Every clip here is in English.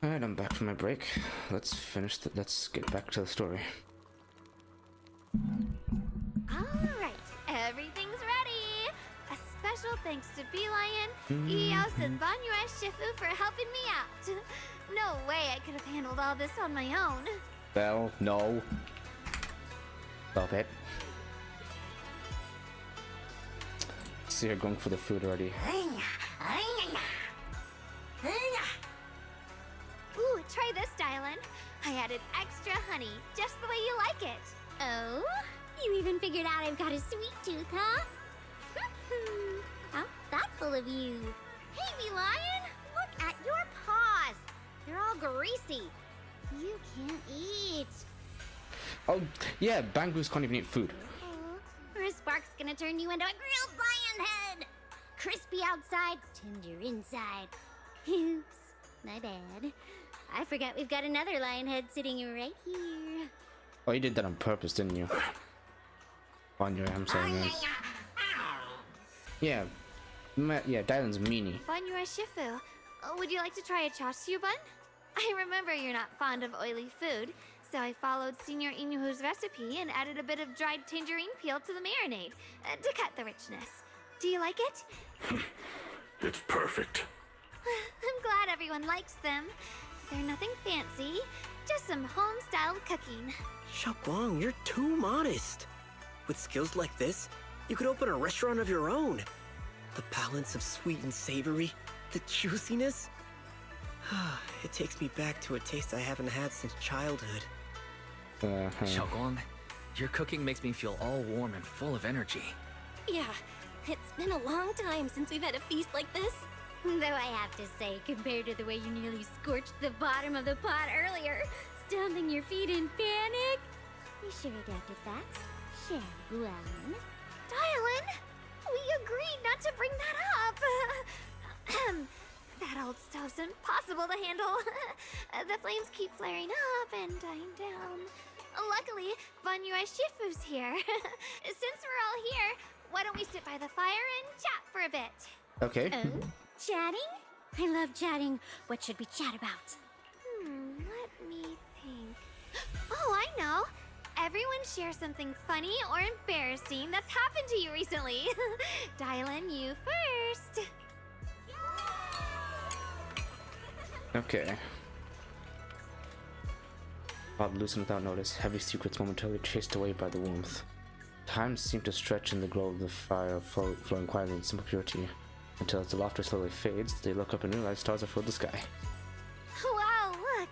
Alright, I'm back from my break. Let's get back to the story. Alright, everything's ready! A special thanks to Beelion, Eos, and Banyue Shifu for helping me out. No way I could have handled all this on my own. Well, no. Stop it. See her going for the food already. Ooh, try this, Dylan. I added extra honey, just the way you like it. Oh? You even figured out I've got a sweet tooth, huh? How thoughtful of you. Hey, Beelion! Look at your paws! They're all greasy. You can't eat. Oh, yeah, Bangoos can't even eat food. Or a spark's gonna turn you into a grilled lion head. Crispy outside, tender inside. Oops, my bad. I forgot we've got another lion head sitting right here. Oh, you did that on purpose, didn't you? On your I'm saying it. Yeah. Yeah, Dylan's a meanie. Banyue Shifu, would you like to try a chashu bun? I remember you're not fond of oily food, so I followed Senior Inuhu's recipe and added a bit of dried tangerine peel to the marinade to cut the richness. Do you like it? It's perfect. I'm glad everyone likes them. They're nothing fancy, just some home-styled cooking. Xiaoguang, you're too modest. With skills like this, you could open a restaurant of your own. The balance of sweet and savory, the juiciness. It takes me back to a taste I haven't had since childhood. Xiaoguang, your cooking makes me feel all warm and full of energy. Yeah, it's been a long time since we've had a feast like this. Though I have to say, compared to the way you nearly scorched the bottom of the pot earlier, stomping your feet in panic, you sure adapted fast, Xiaoguang. Dylan, we agreed not to bring that up. That old stove's impossible to handle. The flames keep flaring up and dying down. Luckily, Banyue Shifu's here. Since we're all here, why don't we sit by the fire and chat for a bit? Okay. Oh, chatting? I love chatting. What should we chat about? Let me think. Oh, I know. Everyone share something funny or embarrassing that's happened to you recently. Dylan, you first. Okay. Bob loosened without notice, heavy secrets momentarily chased away by the warmth. Time seemed to stretch in the glow of the fire, flowing quietly in simple purity, until as the laughter slowly fades, they look up and realize stars have filled the sky. Wow, look!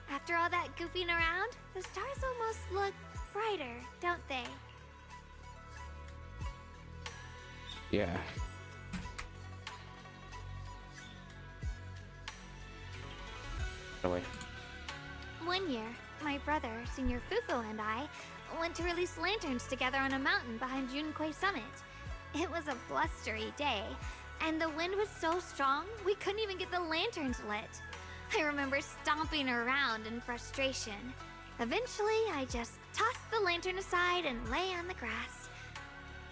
After all that goofing around, the stars almost look brighter, don't they? Yeah. Away. One year, my brother, Senior Fufu, and I went to release lanterns together on a mountain behind Junkui Summit. It was a blustery day, and the wind was so strong we couldn't even get the lanterns lit. I remember stomping around in frustration. Eventually, I just tossed the lantern aside and lay on the grass.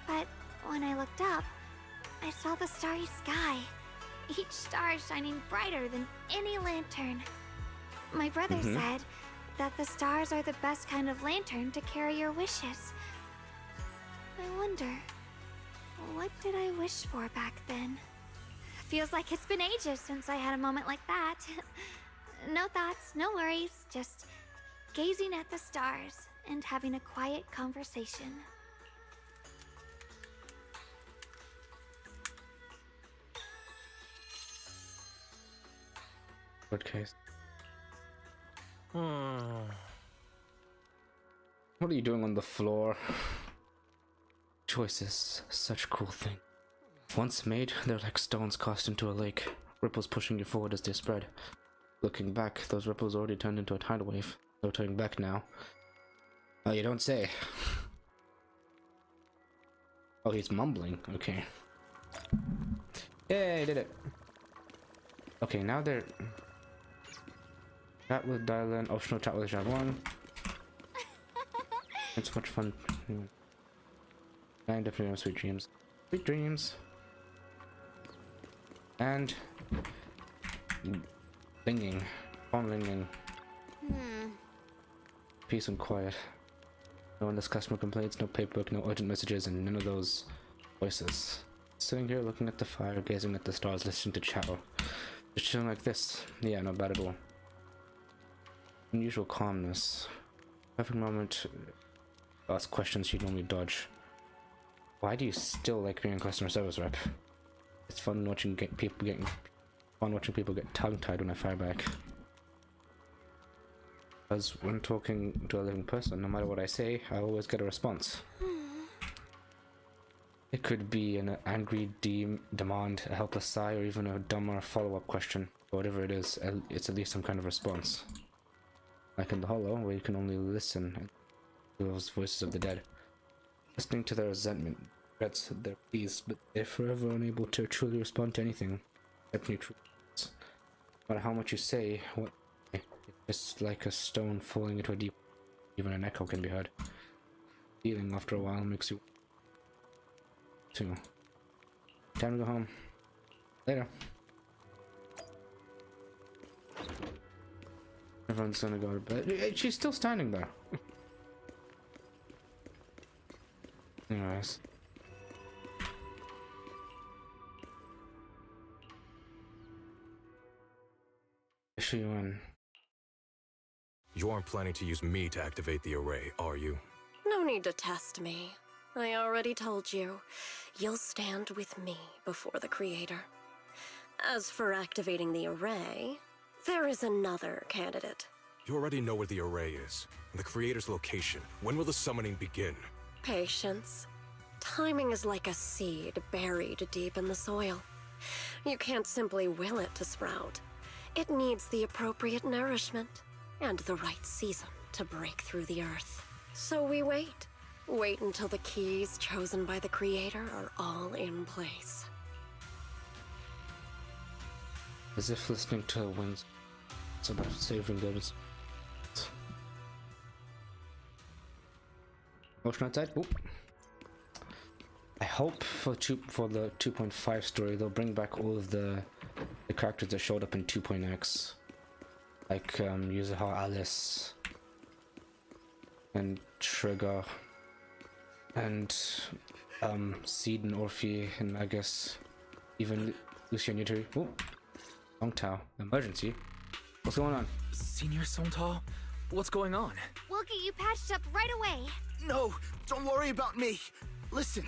But when I looked up, I saw the starry sky, each star shining brighter than any lantern. My brother said that the stars are the best kind of lantern to carry your wishes. I wonder, what did I wish for back then? Feels like it's been ages since I had a moment like that. No thoughts, no worries, just gazing at the stars and having a quiet conversation. Good case. What are you doing on the floor? Choices, such a cool thing. Once made, they're like stones cast into a lake, ripples pushing you forward as they spread. Looking back, those ripples already turned into a tidal wave. No turning back now. Oh, you don't say. Oh, he's mumbling. Okay. Yeah, I did it. Okay, now they're... Chat with Dylan, optional chat with Xiaoguang. It's so much fun. And definitely have sweet dreams. Sweet dreams. And... Singing. Fondling and peace and quiet. No endless customer complaints, no paperwork, no urgent messages, and none of those voices. Sitting here looking at the fire, gazing at the stars, listening to chatter. Just chilling like this. Yeah, not bad at all. Unusual calmness. Perfect moment to ask questions you'd normally dodge. Why do you still like being a customer service rep? It's fun watching people get tongue-tied when I fire back. Because when talking to a living person, no matter what I say, I always get a response. It could be an angry demand, a helpless sigh, or even a dumber follow-up question. Whatever it is, it's at least some kind of response. Like in the Hollow, where you can only listen to those voices of the dead. Listening to their resentment, regrets, their pleas, but they're forever unable to truly respond to anything except neutral words. No matter how much you say, it's like a stone falling into a deep. Even an echo can be heard. Feeling after a while makes you too. Time to go home. Later. Everyone's gonna go to bed. She's still standing there. Anyways. Issue you in. You aren't planning to use me to activate the array, are you? No need to test me. I already told you. You'll stand with me before the Creator. As for activating the array, there is another candidate. You already know where the array is, and the Creator's location. When will the summoning begin? Patience. Timing is like a seed buried deep in the soil. You can't simply will it to sprout. It needs the appropriate nourishment and the right season to break through the earth. So we wait. Wait until the keys chosen by the Creator are all in place. As if listening to the winds. It's about saving goods. Motion outside. Oop. I hope for the 2.5 story they'll bring back all of the characters that showed up in 2.x, like Yuzuha Alice and Trigger and Seed and Orphe, and I guess even Lucia Nutri. Oh, Long Tao. Emergency. What's going on? Senior Sontal? What's going on? We'll get you patched up right away. No, don't worry about me. Listen,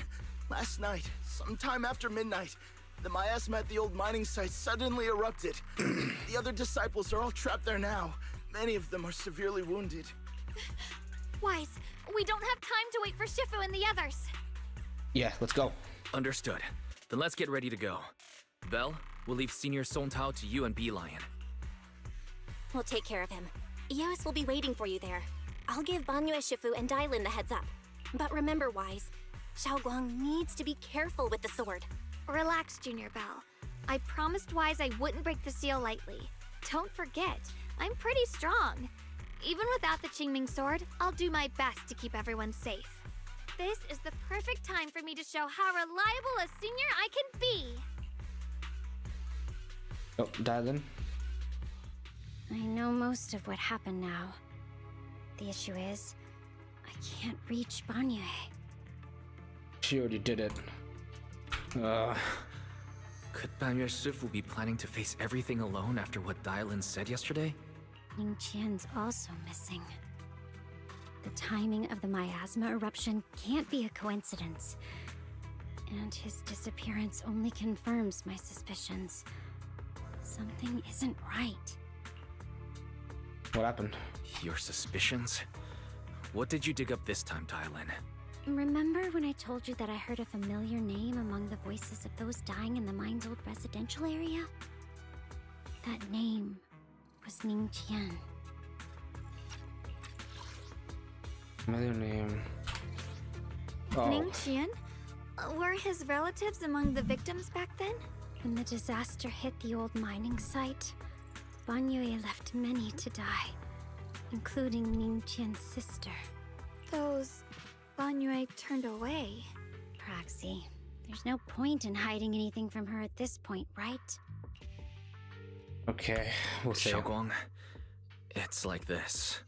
last night, sometime after midnight, the miasma at the old mining site suddenly erupted. The other disciples are all trapped there now. Many of them are severely wounded. Wise, we don't have time to wait for Shifu and the others. Yeah, let's go. Understood. Then let's get ready to go. Belle, we'll leave Senior Sontal to you and Bee Lion. We'll take care of him. Eos will be waiting for you there. I'll give Banyue, Shifu, and Dailin the heads up. But remember, Wise, Xiaoguang needs to be careful with the sword. Relax, Junior Belle. I promised Wise I wouldn't break the seal lightly. Don't forget, I'm pretty strong. Even without the Qingming sword, I'll do my best to keep everyone safe. This is the perfect time for me to show how reliable a senior I can be. Oh, Dylan. I know most of what happened now. The issue is, I can't reach Banyue. She already did it. Could Banyue Shifu be planning to face everything alone after what Dailin said yesterday? Ning Qian's also missing. The timing of the miasma eruption can't be a coincidence. And his disappearance only confirms my suspicions. Something isn't right. What happened? Your suspicions? What did you dig up this time, Dailin? Remember when I told you that I heard a familiar name among the voices of those dying in the mine's old residential area? That name was Ning Qian. Familiar name. Oh. Ning Qian? Were his relatives among the victims back then? When the disaster hit the old mining site, Banyue left many to die, including Ning Qian's sister. Those Banyue turned away. Praxi, there's no point in hiding anything from her at this point, right? Okay, we'll see. Xiaoguang, It's like this.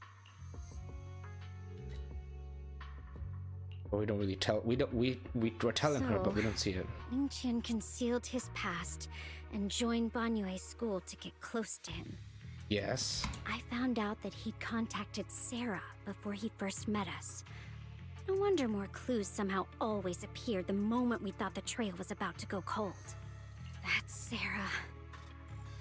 But we don't really tell. We're telling her, but we don't see it. Ningqian concealed his past and joined Banyue's school to get close to him. Yes. I found out that he'd contacted Sarah before he first met us. No wonder more clues somehow always appeared the moment we thought the trail was about to go cold. That's Sarah.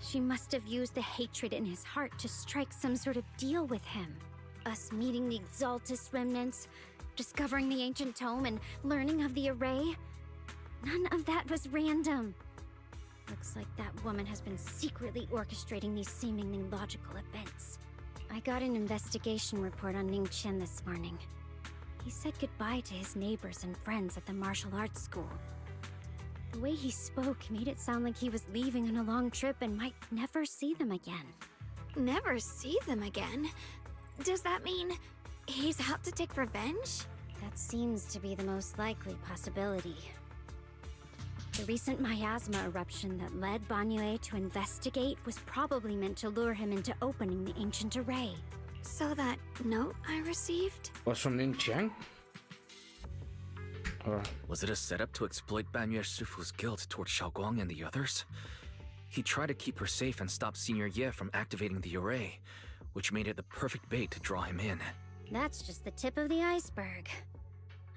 She must have used the hatred in his heart to strike some sort of deal with him. Us meeting the Exaltus remnants, discovering the ancient tome, and learning of the array. None of that was random. Looks like that woman has been secretly orchestrating these seemingly logical events. I got an investigation report on Ningqian this morning. He said goodbye to his neighbors and friends at the martial arts school. The way he spoke made it sound like he was leaving on a long trip and might never see them again. Never see them again? Does that mean he's out to take revenge? That seems to be the most likely possibility. The recent miasma eruption that led Banyue to investigate was probably meant to lure him into opening the ancient array. So that note I received? Was from Ningqian? Or Was it a setup to exploit Banyue Shifu's guilt toward Xiaoguang and the others? He tried to keep her safe and stop Senior Ye from activating the array, which made it the perfect bait to draw him in. That's just the tip of the iceberg.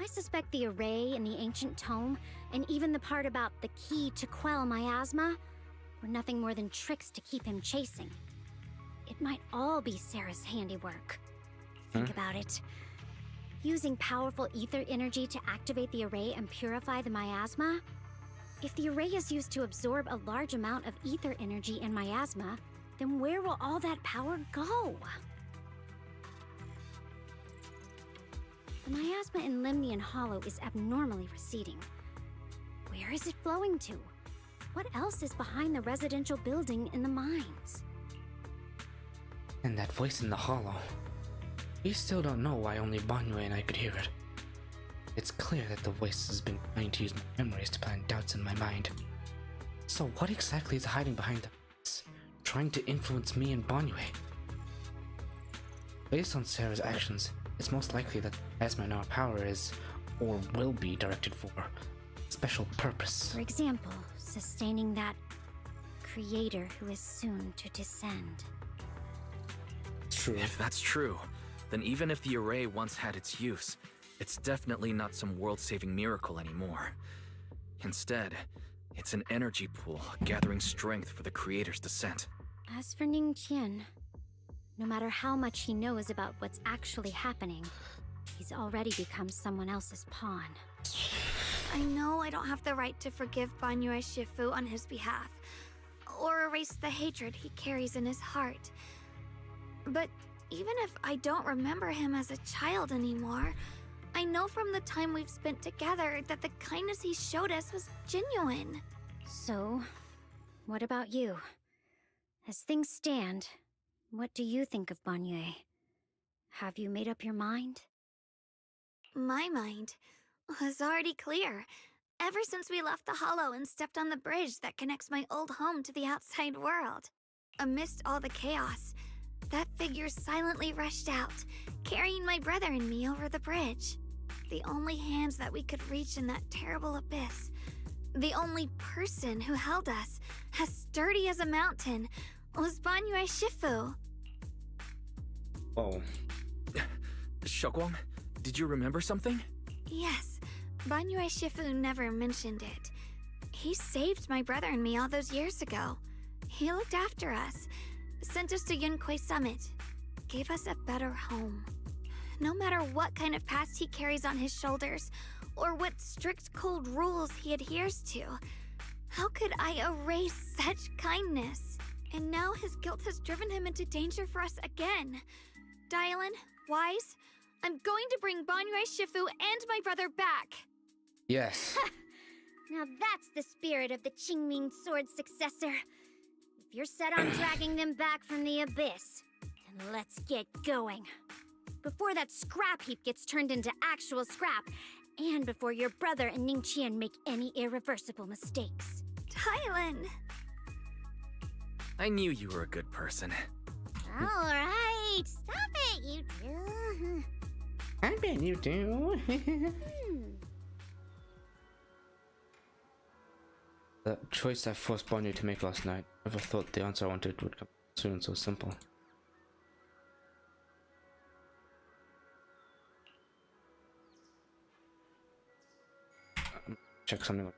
I suspect the array and the ancient tome, and even the part about the key to quell miasma, were nothing more than tricks to keep him chasing. It might all be Sarah's handiwork. Think about it. Using powerful ether energy to activate the array and purify the miasma? If the array is used to absorb a large amount of ether energy and miasma, then where will all that power go? The miasma in Limnian Hollow is abnormally receding. Where is it flowing to? What else is behind the residential building in the mines? and that voice in the hollow. We still don't know why only Banyue and I could hear it. It's clear that the voice has been trying to use my memories to plant doubts in my mind. So what exactly is hiding behind the voice, trying to influence me and Banyue? Based on Sarah's actions, it's most likely that the plasma in our power is, or will be, directed for a special purpose. For example, sustaining that creator who is soon to descend. True. If that's true, then even if the array once had its use, it's definitely not some world-saving miracle anymore. Instead, it's an energy pool gathering strength for the creator's descent. As for Ningqian, no matter how much he knows about what's actually happening, he's already become someone else's pawn. I know I don't have the right to forgive Banyue Shifu on his behalf, or erase the hatred he carries in his heart. But even if I don't remember him as a child anymore, I know from the time we've spent together that the kindness he showed us was genuine. So, what about you? As things stand, what do you think of Banyue? Have you made up your mind? My mind was already clear, ever since we left the Hollow and stepped on the bridge that connects my old home to the outside world. Amidst all the chaos, that figure silently rushed out, carrying my brother and me over the bridge. The only hands that we could reach in that terrible abyss. The only person who held us, as sturdy as a mountain, was Banyue Shifu. Oh. Xiaoguang, did you remember something? Yes, Banyue Shifu never mentioned it. He saved my brother and me all those years ago. He looked after us, sent us to Yunquei Summit, gave us a better home. No matter what kind of past he carries on his shoulders, or what strict cold rules he adheres to, how could I erase such kindness? And now his guilt has driven him into danger for us again. Dylan, Wise, I'm going to bring Banyue Shifu and my brother back. Yes. Now that's the spirit of the Qingming Sword's successor. If you're set on dragging them back from the abyss, then let's get going. Before that scrap heap gets turned into actual scrap, and before your brother and Ningqian make any irreversible mistakes. Dylan! I knew you were a good person. Alright. Right! Stop it, you two! I bet you do. The choice I forced Bonnie to make last night. Never thought the answer I wanted would come soon so simple. Check something.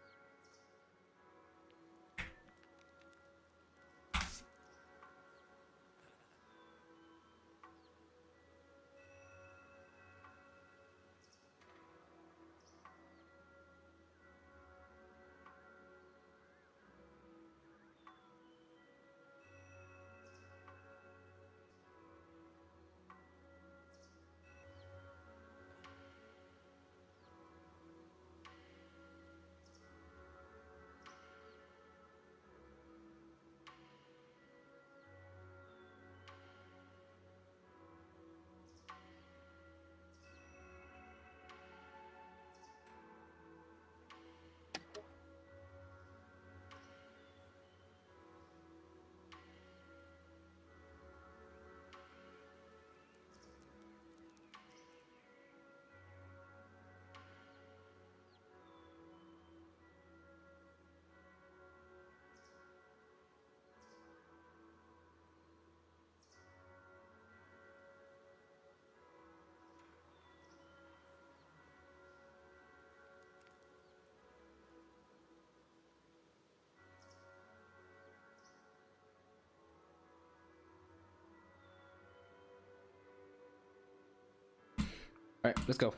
Alright, let's go.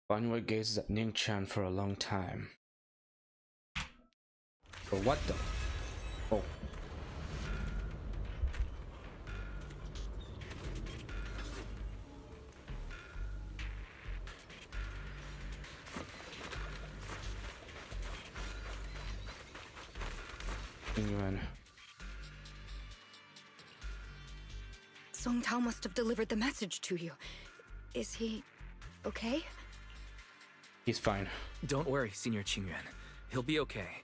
Banwei gazes at Ning Chan for a long time. For what the? Oh. Yuan. Song Tao must have delivered the message to you. Is he okay? He's fine. Don't worry, Senior Qingyuan. He'll be okay.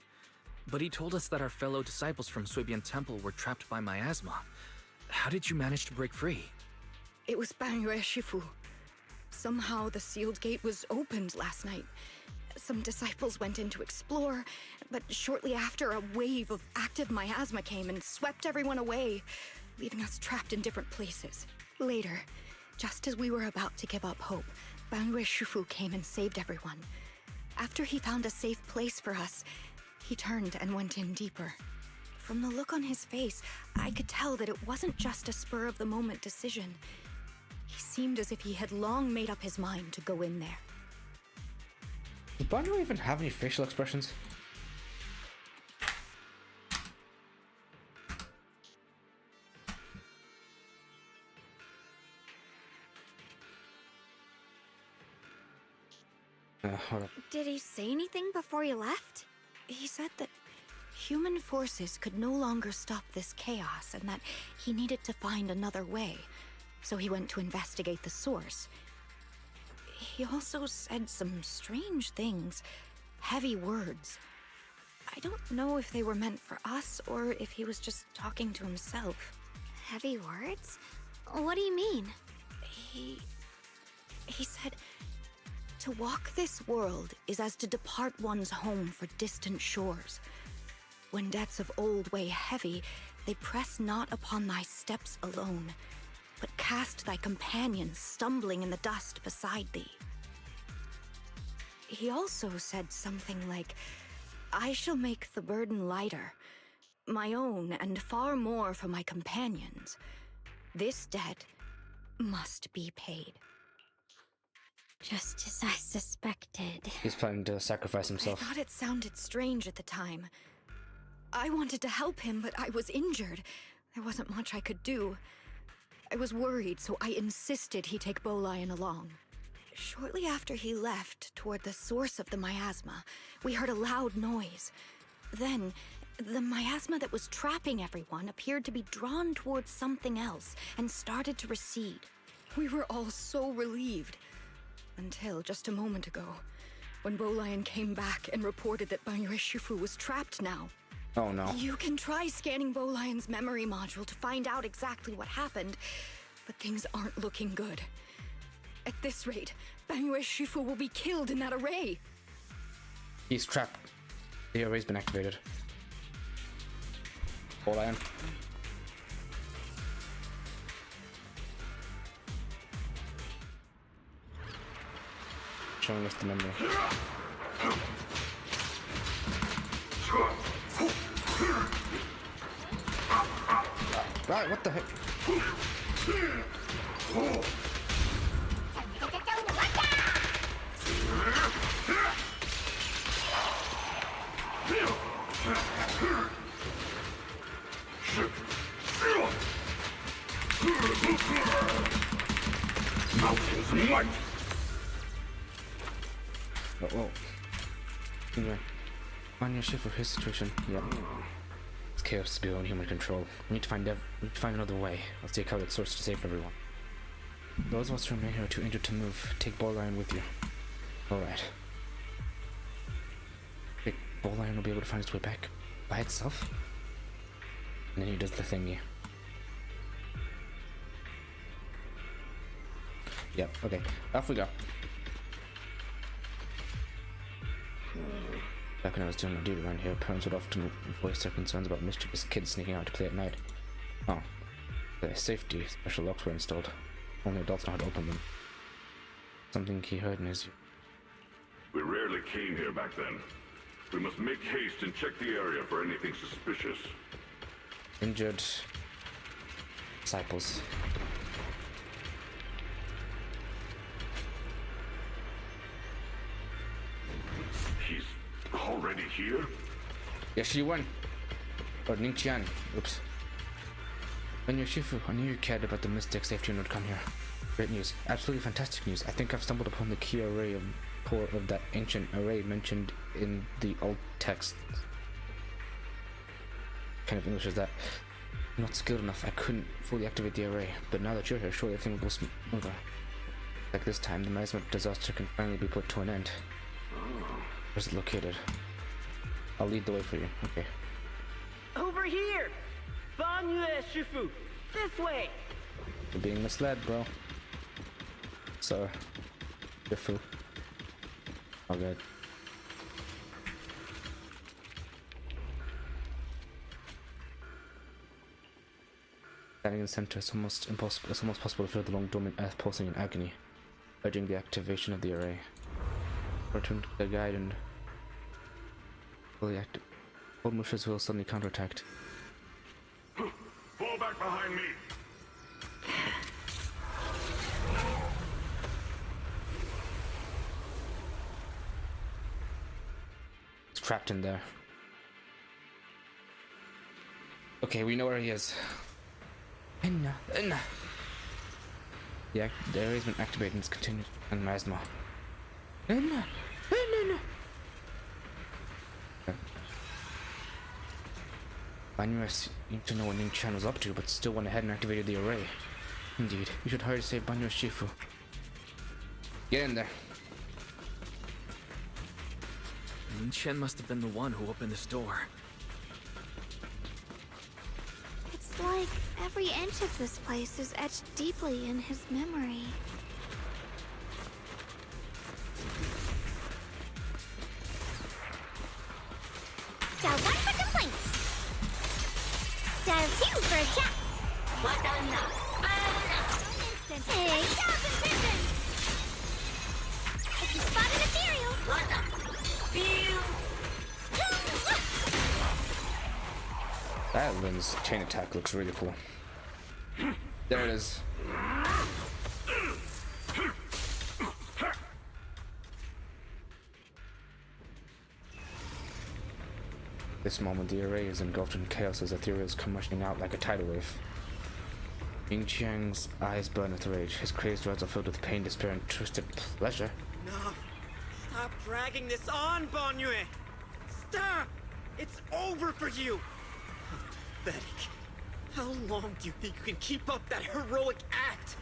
But he told us that our fellow disciples from Suibian Temple were trapped by miasma. How did you manage to break free? It was Bangyue Shifu. Somehow the sealed gate was opened last night. Some disciples went in to explore, but shortly after, a wave of active miasma came and swept everyone away, leaving us trapped in different places. Later, just as we were about to give up hope, Bangyue Shifu came and saved everyone. After he found a safe place for us, he turned and went in deeper. From the look on his face, I could tell that it wasn't just a spur-of-the-moment decision. He seemed as if he had long made up his mind to go in there. Does Banjo even have any facial expressions? Hold up. Did he say anything before he left? He said that human forces could no longer stop this chaos and that he needed to find another way. So he went to investigate the source. He also said some strange things, heavy words. I don't know if they were meant for us or if he was just talking to himself. Heavy words? What do you mean? He said, to walk this world is as to depart one's home for distant shores. When debts of old weigh heavy, they press not upon thy steps alone, but cast thy companions stumbling in the dust beside thee. He also said something like, I shall make the burden lighter, my own and far more for my companions. This debt must be paid. Just as I suspected. He's planning to sacrifice himself. I thought it sounded strange at the time. I wanted to help him, but I was injured. There wasn't much I could do. I was worried, so I insisted he take Bolian along. Shortly after he left, toward the source of the miasma, we heard a loud noise. Then, the miasma that was trapping everyone appeared to be drawn towards something else and started to recede. We were all so relieved. Until just a moment ago, when Bolian came back and reported that Bangyue Shifu was trapped now. Oh no. You can try scanning Bolion's memory module to find out exactly what happened, but things aren't looking good. At this rate, Banyue Shifu will be killed in that array. He's trapped. The array's been activated. Bolion. Showing us the memory. Right, what the heck? Mountain's might. Oh. Anyway. On your shift for his situation. Yep. This chaos is beyond human control. We need to find another way. Let's take out its source to save everyone. Those of us who remain here are too injured to move. Take Bolion with you. Alright. Bolion will be able to find its way back by itself. And then he does the thingy. Yep, okay. Off we go. Back when I was doing my duty around here, parents would often voice their concerns about mischievous kids sneaking out to play at night. Oh. The safety special locks were installed. Only adults know how to open them. Something he heard in his... We rarely came here back then. We must make haste and check the area for anything suspicious. Injured... disciples. He's already here? Yes, she won. Or Ningqian. Oops. When you're Shifu, I knew you cared about the Mystic safety and would come here. Great news. Absolutely fantastic news. I think I've stumbled upon the key array of core of that ancient array mentioned in the old text. Kind of English is that? I'm not skilled enough. I couldn't fully activate the array, but now that you're here, surely everything will go smoother. Like this time, the management disaster can finally be put to an end. Where's it located? I'll lead the way for you. Okay. Over here! Banyue Shifu! This way! You're being misled, bro. So, Shifu. All good. Standing in the center, it's almost impossible. It's almost possible to feel the long dormant earth pulsing in agony, urging the activation of the array. Return to the guide and fully active. Old mushes will suddenly counterattack. Fall back behind me! It's trapped in there. Okay, we know where he is. The array's been activated and it's continued on Masma. Banyue seemed to know what Ningqian was up to, but still went ahead and activated the array. Indeed, we should hurry to save Banyue Shifu. Get in there. Ningqian must have been the one who opened this door. It's like every inch of this place is etched deeply in his memory. Dial 1 for complaints. Dial 2 for a chat. Hey, stop attention! If you spot an ethereal, That Lynn's chain attack looks really cool. There it is. This moment, the array is engulfed in chaos as ethereals come rushing out like a tidal wave. Ningqian's eyes burn with rage. His crazed words are filled with pain, despair, and twisted pleasure. No! Stop dragging this on, Banyue! Stop! It's over for you! How pathetic. How long do you think you can keep up that heroic act?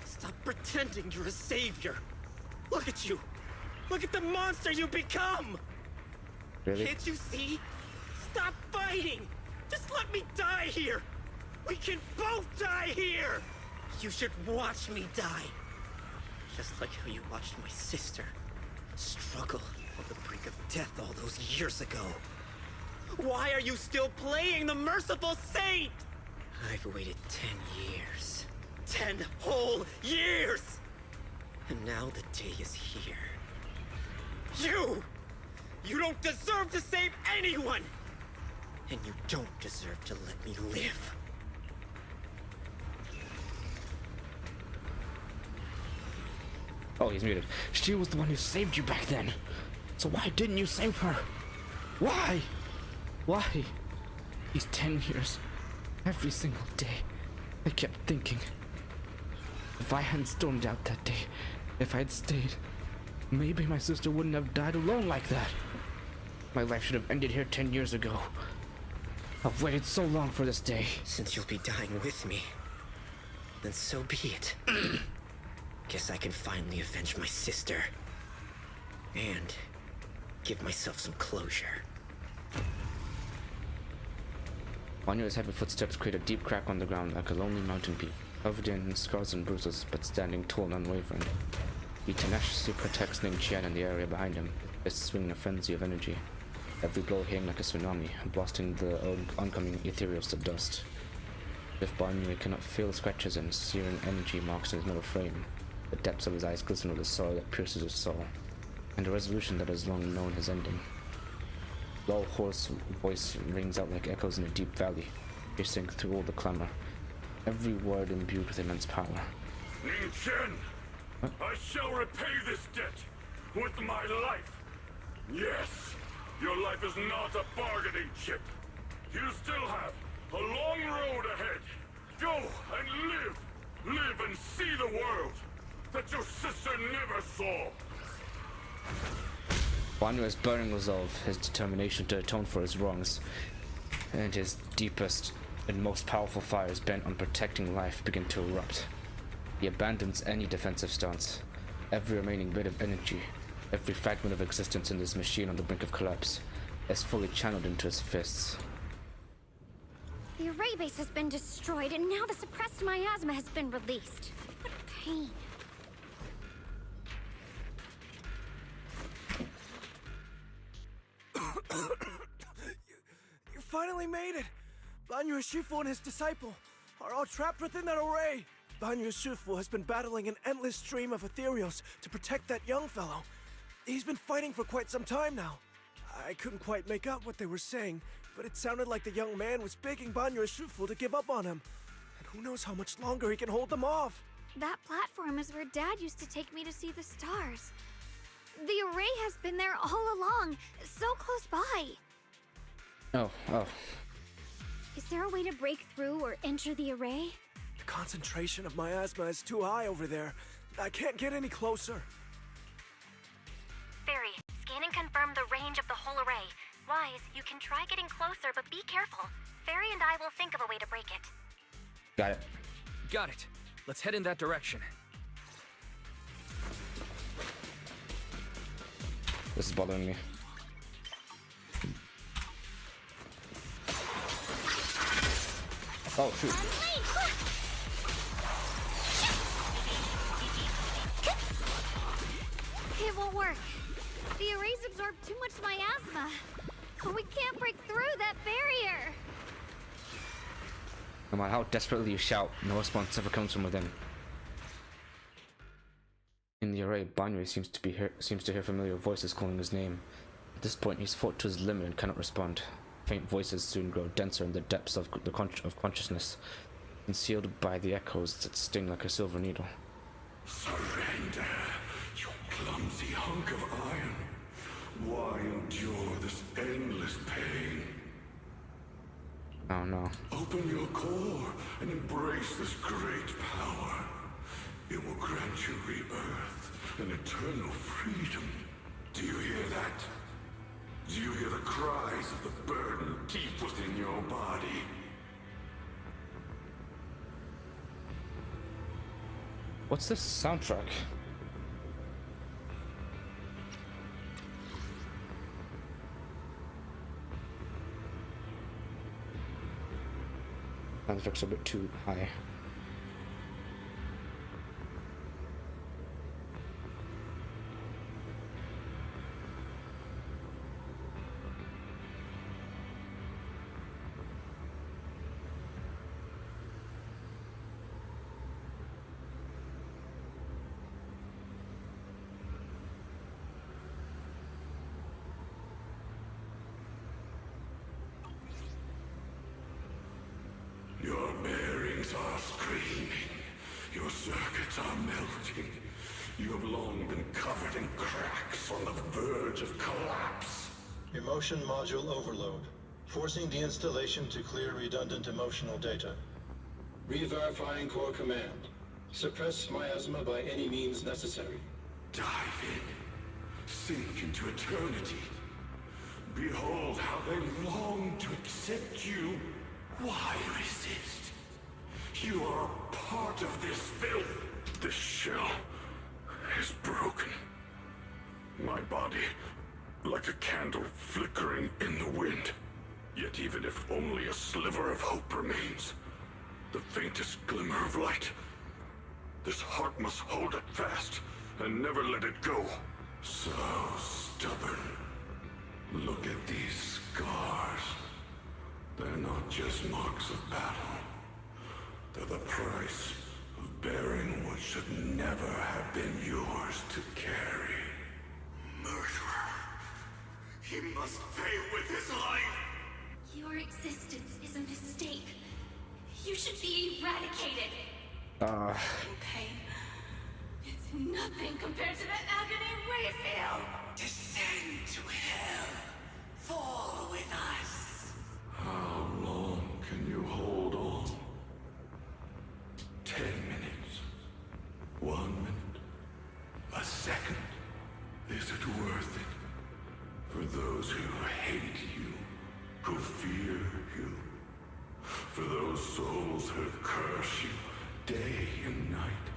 Stop pretending you're a savior. Look at you! Look at the monster you become! Really? Can't you see? Stop fighting! Just let me die here! We can both die here! You should watch me die. Just like how you watched my sister struggle on the brink of death all those years ago. Why are you still playing the merciful saint? I've waited 10 years. 10 whole years! And now the day is here. You don't deserve to save anyone! And you don't deserve to let me live. Oh, he's muted. She was the one who saved you back then. So why didn't you save her? Why? Why? These 10 years, every single day, I kept thinking, if I hadn't stormed out that day, if I had stayed, maybe my sister wouldn't have died alone like that. My life should have ended here 10 years ago. I've waited so long for this day. Since you'll be dying with me, then so be it. Guess I can finally avenge my sister. And give myself some closure. Banyo's heavy footsteps create a deep crack on the ground like a lonely mountain peak, covered in scars and bruises, but standing tall and unwavering. He tenaciously protects Ning Qian and the area behind him, fists swinging a frenzy of energy. Every blow hitting like a tsunami, blasting the oncoming ethereals to dust. If Banyo cannot feel scratches and searing energy marks in his metal frame, the depths of his eyes glisten with a sorrow that pierces his soul, and a resolution that has long known his ending. Low, hoarse voice rings out like echoes in a deep valley, piercing through all the clamor, every word imbued with immense power. Ning Chen, I shall repay this debt with my life. Yes, your life is not a bargaining chip. You still have a long road ahead. Go and live. Live and see the world that your sister never saw. Banyo's burning resolve, his determination to atone for his wrongs, and his deepest and most powerful fires bent on protecting life begin to erupt. He abandons any defensive stance. Every remaining bit of energy, every fragment of existence in this machine on the brink of collapse, is fully channeled into his fists. The array base has been destroyed, and now the suppressed miasma has been released. What pain. You finally made it! Banyo Shifu and his disciple are all trapped within that array. Banyo Shifu has been battling an endless stream of ethereals to protect that young fellow. He's been fighting for quite some time now. I couldn't quite make out what they were saying, but it sounded like the young man was begging Banyo Shifu to give up on him. And who knows how much longer he can hold them off. That platform is where Dad used to take me to see the stars. The array has been there all along, so close by. Oh. Is there a way to break through or enter the array? The concentration of miasma is too high over there. I can't get any closer. Fairy, scan and confirm the range of the whole array. Wise, you can try getting closer, but be careful. Fairy and I will think of a way to break it. Got it. Got it. Let's head in that direction. This is bothering me. Oh, shoot. It won't work. The arrays absorb too much miasma. We can't break through that barrier. No matter how desperately you shout, no response ever comes from within. In the array, Banyo seems to hear familiar voices calling his name. At this point, he's fought to his limit and cannot respond. Faint voices soon grow denser in the depths of consciousness, concealed by the echoes that sting like a silver needle. Surrender, you clumsy hunk of iron. Why endure this endless pain? Oh no. Open your core and embrace this great power. It will grant you rebirth and eternal freedom. Do you hear that? Do you hear the cries of the burden deep within your body? What's this soundtrack? Sound effects are a bit too high. Your bearings are screaming. Your circuits are melting. You have long been covered in cracks on the verge of collapse. Emotion module overload. Forcing deinstallation to clear redundant emotional data. Re-verifying core command. Suppress miasma by any means necessary. Dive in. Sink into eternity. Behold how they long to accept you. Why resist? You are a part of this filth. This shell is broken. My body, like a candle flickering in the wind. Yet even if only a sliver of hope remains, the faintest glimmer of light, this heart must hold it fast and never let it go. So stubborn. Look at these scars. They're not just marks of battle. They're the price of bearing what should never have been yours to carry. Murderer. He must pay with his life. Your existence is a mistake. You should be eradicated. Okay. It's nothing compared to the agony we feel. Descend to hell. Fall with us. How long can you hold on? 10 minutes. 1 minute. A second. Is it worth it? For those who hate you, who fear you, for those souls who curse you day and night,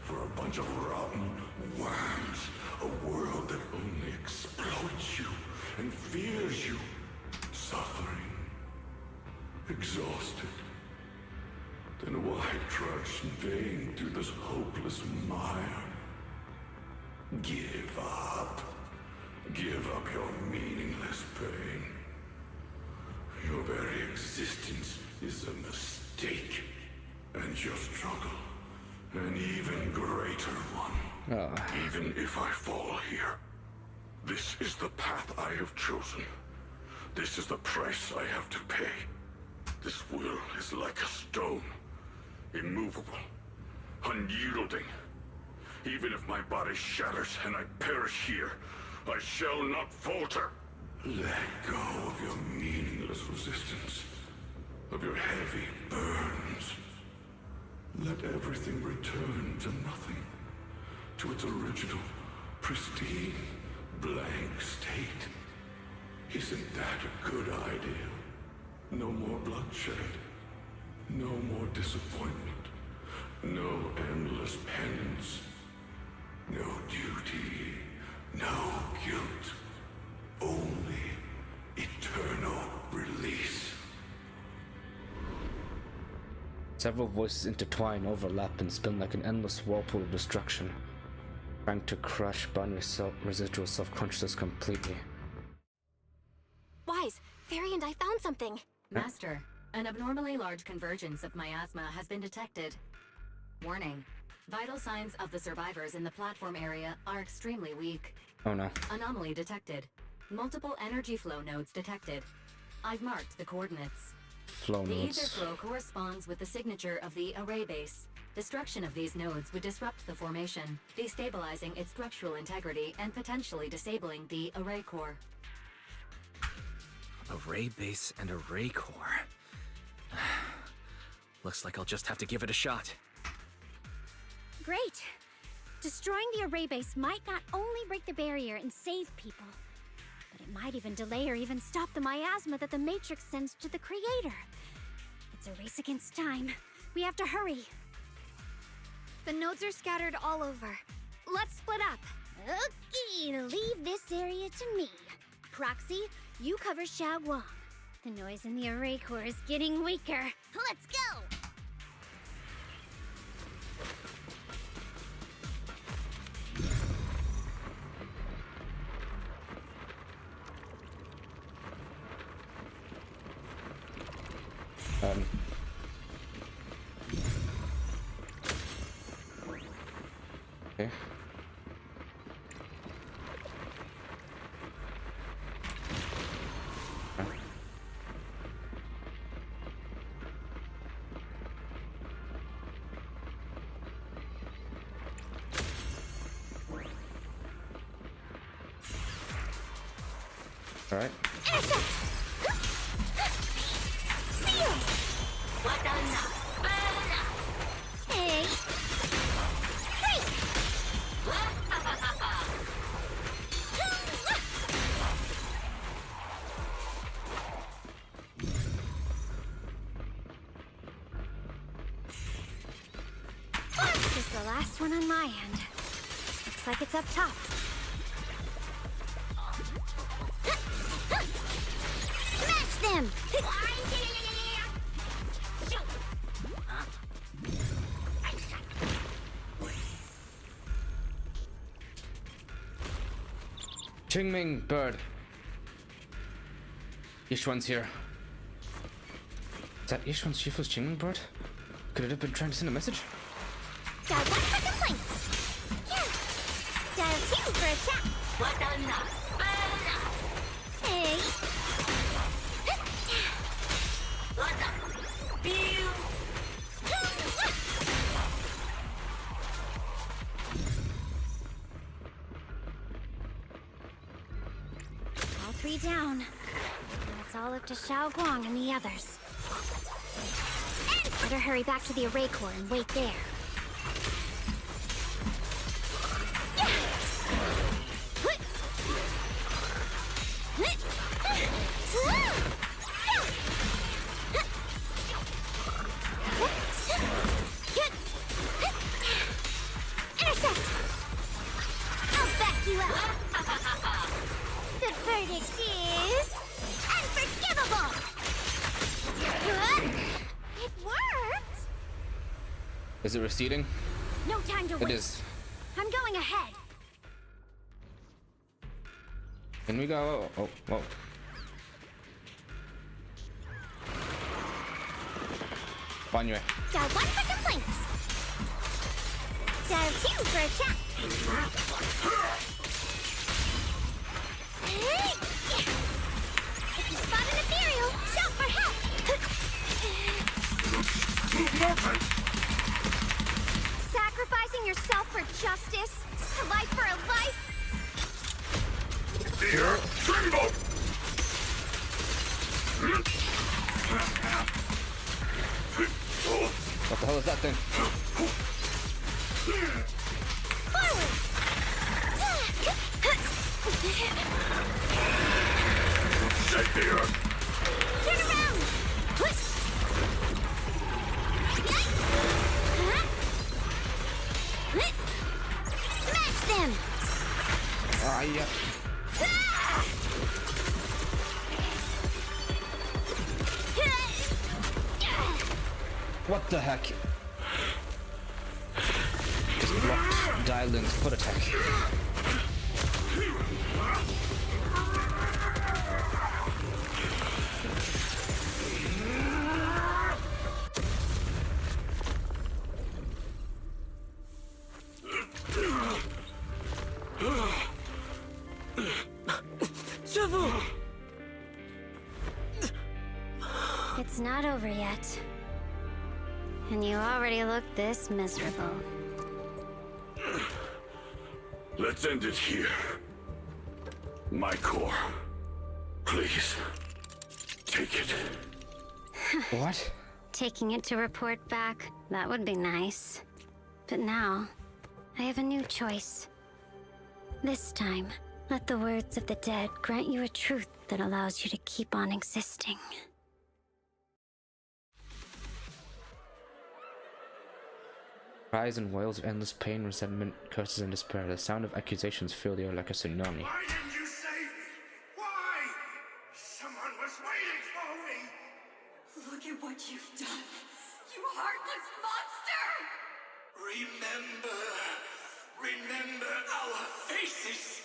for a bunch of rotten worms, a world that only exploits you and fears you, suffering, exhausted. Then why trudge in vain through this hopeless mire? Give up. Give up your meaningless pain. Your very existence is a mistake, and your struggle, an even greater one. Even if I fall here, this is the path I have chosen. This is the price I have to pay. This will is like a stone, immovable, unyielding. Even if my body shatters and I perish here, I shall not falter. Let go of your meaningless resistance, of your heavy burdens. Let everything return to nothing, to its original, pristine, blank state. Isn't that a good idea? No more bloodshed, no more disappointment, no endless penance, no duty, no guilt, only eternal release. Several voices intertwine, overlap, and spin like an endless whirlpool of destruction, trying to crush Bunny's residual self-consciousness completely. Wise, Fairy and I found something. Master, an abnormally large convergence of miasma has been detected. Warning. Vital signs of the survivors in the platform area are extremely weak. Oh no. Anomaly detected. Multiple energy flow nodes detected. I've marked the coordinates. Flow The ether nodes. flow corresponds with the signature of the array base. Destruction of these nodes would disrupt the formation, destabilizing its structural integrity and potentially disabling the array core. Array base and array core. Looks like I'll just have to give it a shot. Great. Destroying the array base might not only break the barrier and save people, but it might even delay or even stop the miasma that the Matrix sends to the Creator. It's a race against time. We have to hurry. The nodes are scattered all over. Let's split up. Okay, leave this area to me. Proxy, you cover Xiaoguang. The noise in the array core is getting weaker. Let's go! Okay. All right. Hey! This is the last one on my end. Looks like it's up top. Smash them! Qingming bird. Yishuan's here. Is that Yishuan Shifu's Qingming bird? Could it have been trying to send a message? Dial 1 for complaints. Yeah. Dial 2 for a chat. Hey. All 3 down. Now it's all up to Xiao Guang and the others. Better hurry back to the array core and wait there. Intercept! I'll back you up! The verdict is... unforgivable! It worked! Is it receding? No time to It wait. is. I'm going ahead. Can we go? Oh, whoa. Banyue. Dial 1 for complaints. Dial 2 for a chat. Hey! If you spot an ethereal, shout for help. Sacrificing yourself for justice, a life for a life. Here, Dreamboat! What the hell is that thing? Forward! Shake the earth! Turn around! Smash them! Ah, yeah. What the heck? Just blocked Dylan's foot attack. It's not over yet. And you already look this miserable. Let's end it here. My core. Please. Take it. What? Taking it to report back, that would be nice. But now, I have a new choice. This time, let the words of the dead grant you a truth that allows you to keep on existing. Cries and wails of endless pain, resentment, curses, and despair. The sound of accusations fill the air like a tsunami. Why didn't you save me? Why? Someone was waiting for done? You heartless monster! Remember our faces.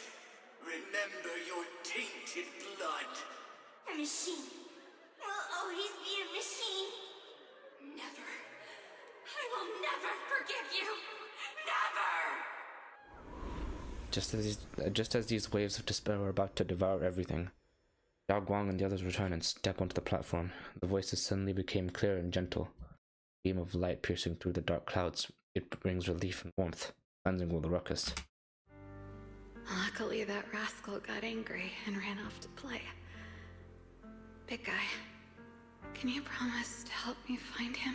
Remember your tainted blood. A machine will always be a machine. Never. I will never forgive you. Never! Just as these waves of despair were about to devour everything, Zhao Guang and the others returned and stepped onto the platform. The voices suddenly became clear and gentle. A beam of light piercing through the dark clouds. It brings relief and warmth, cleansing all the ruckus. Luckily, that rascal got angry and ran off to play. Big guy, can you promise to help me find him?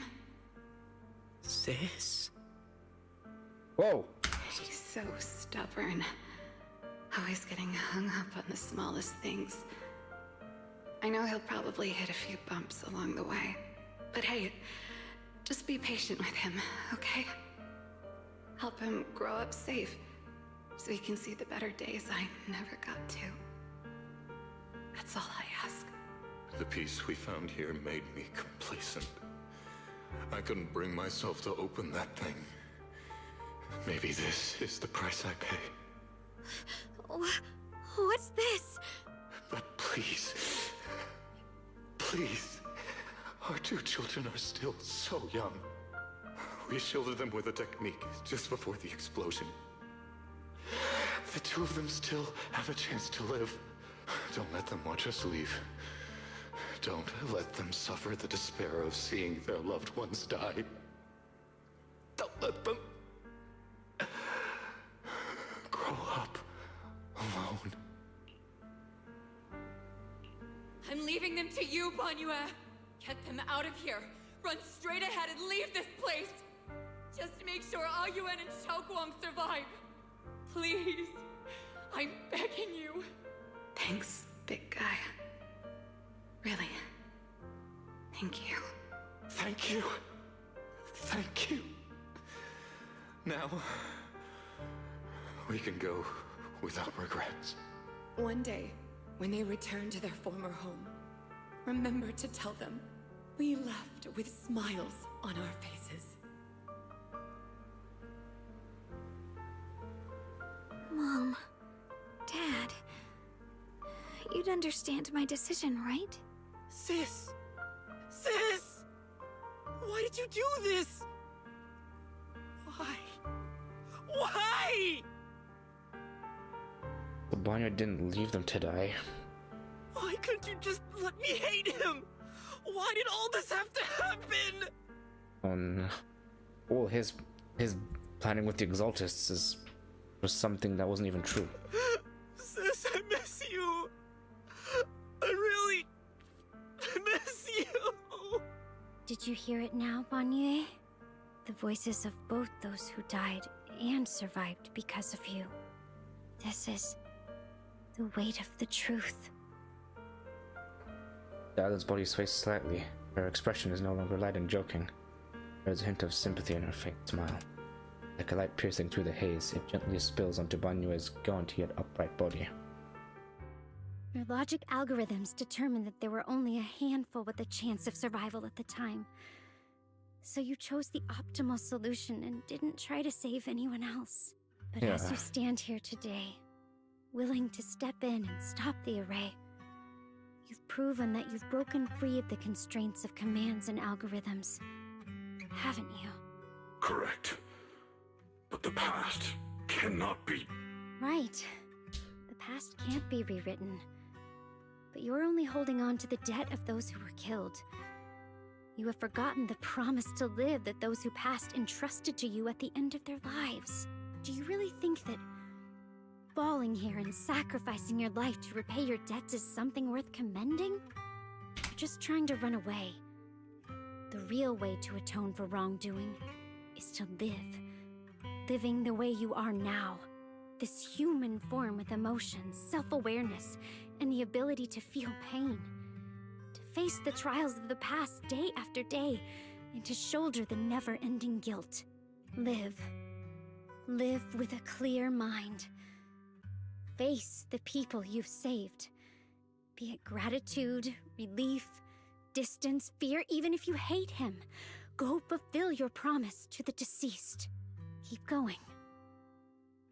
Sis? Whoa! He's so stubborn. Always getting hung up on the smallest things. I know he'll probably hit a few bumps along the way. But hey, just be patient with him, okay? Help him grow up safe, so he can see the better days I never got to. That's all I ask. The peace we found here made me complacent. I couldn't bring myself to open that thing. Maybe this is the price I pay. What's this? But please, our two children are still so young. We shielded them with a technique just before the explosion. The two of them still have a chance to live. Don't let them watch us leave. Don't let them suffer the despair of seeing their loved ones die. Don't let them grow up alone. I'm leaving them to you, Banyue. Get them out of here. Run straight ahead and leave this place. Just to make sure Ao Yuan and Xiaoguang survive. Please. I'm begging you. Thanks, big guy. Really. Thank you. Thank you. Thank you. Now, we can go without regrets. One day, when they return to their former home, remember to tell them we left with smiles on our faces. Mom, Dad, you'd understand my decision, right? Sis! Sis! Why did you do this? Why? Why? The Barnyard didn't leave them to die. Why couldn't you just let me hate him? Why did all this have to happen? Well, his planning with the Exaltists was something that wasn't even true. Sis, I miss you. I really miss you. Did you hear it now, Banyue? The voices of both those who died and survived because of you. This is the weight of the truth. The other's body sways slightly. Her expression is no longer light and joking. There's a hint of sympathy in her faint smile. Like a light piercing through the haze, it gently spills onto Banyue's gaunt yet upright body. Your logic algorithms determined that there were only a handful with a chance of survival at the time. So you chose the optimal solution and didn't try to save anyone else. But as you stand here today, willing to step in and stop the array, you've proven that you've broken free of the constraints of commands and algorithms, haven't you? Correct. But the past cannot be... Right. The past can't be rewritten. But you're only holding on to the debt of those who were killed. You have forgotten the promise to live that those who passed entrusted to you at the end of their lives. Do you really think that falling here and sacrificing your life to repay your debts is something worth commending? You're just trying to run away. The real way to atone for wrongdoing is to live. Living the way you are now. This human form with emotions, self-awareness, and the ability to feel pain. To face the trials of the past day after day, and to shoulder the never-ending guilt. Live. Live with a clear mind. Face the people you've saved. Be it gratitude, relief, distance, fear, even if you hate him. Go fulfill your promise to the deceased. Keep going.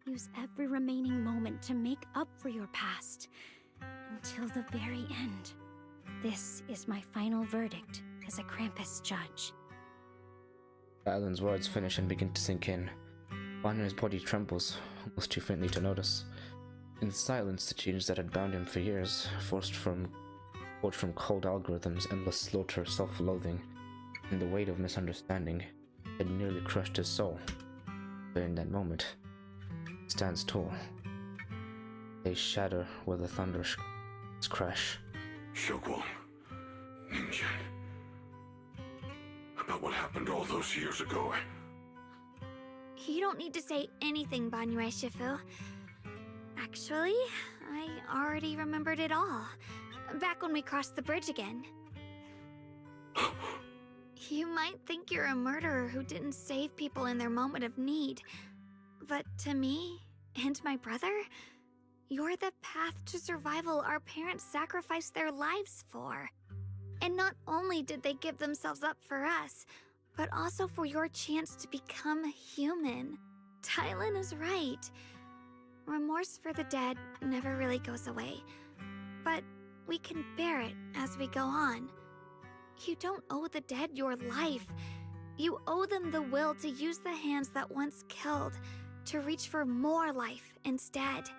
Use every remaining moment to make up for your past, until the very end. This is my final verdict as a Krampus judge. Alan's words finish and begin to sink in. Banyo's body trembles, almost too faintly to notice. In silence, the chains that had bound him for years, forged from cold algorithms, endless slaughter, self-loathing, and the weight of misunderstanding, had nearly crushed his soul. But in that moment, he stands tall. They shatter where the thunder crash. Xiaoguang, Ningqian, about what happened all those years ago. You don't need to say anything, Banyue Shifu. Actually, I already remembered it all. Back when we crossed the bridge again. You might think you're a murderer who didn't save people in their moment of need. But to me, and my brother, you're the path to survival our parents sacrificed their lives for. And not only did they give themselves up for us, but also for your chance to become human. Tylan is right. Remorse for the dead never really goes away. But we can bear it as we go on. You don't owe the dead your life. You owe them the will to use the hands that once killed, to reach for more life instead.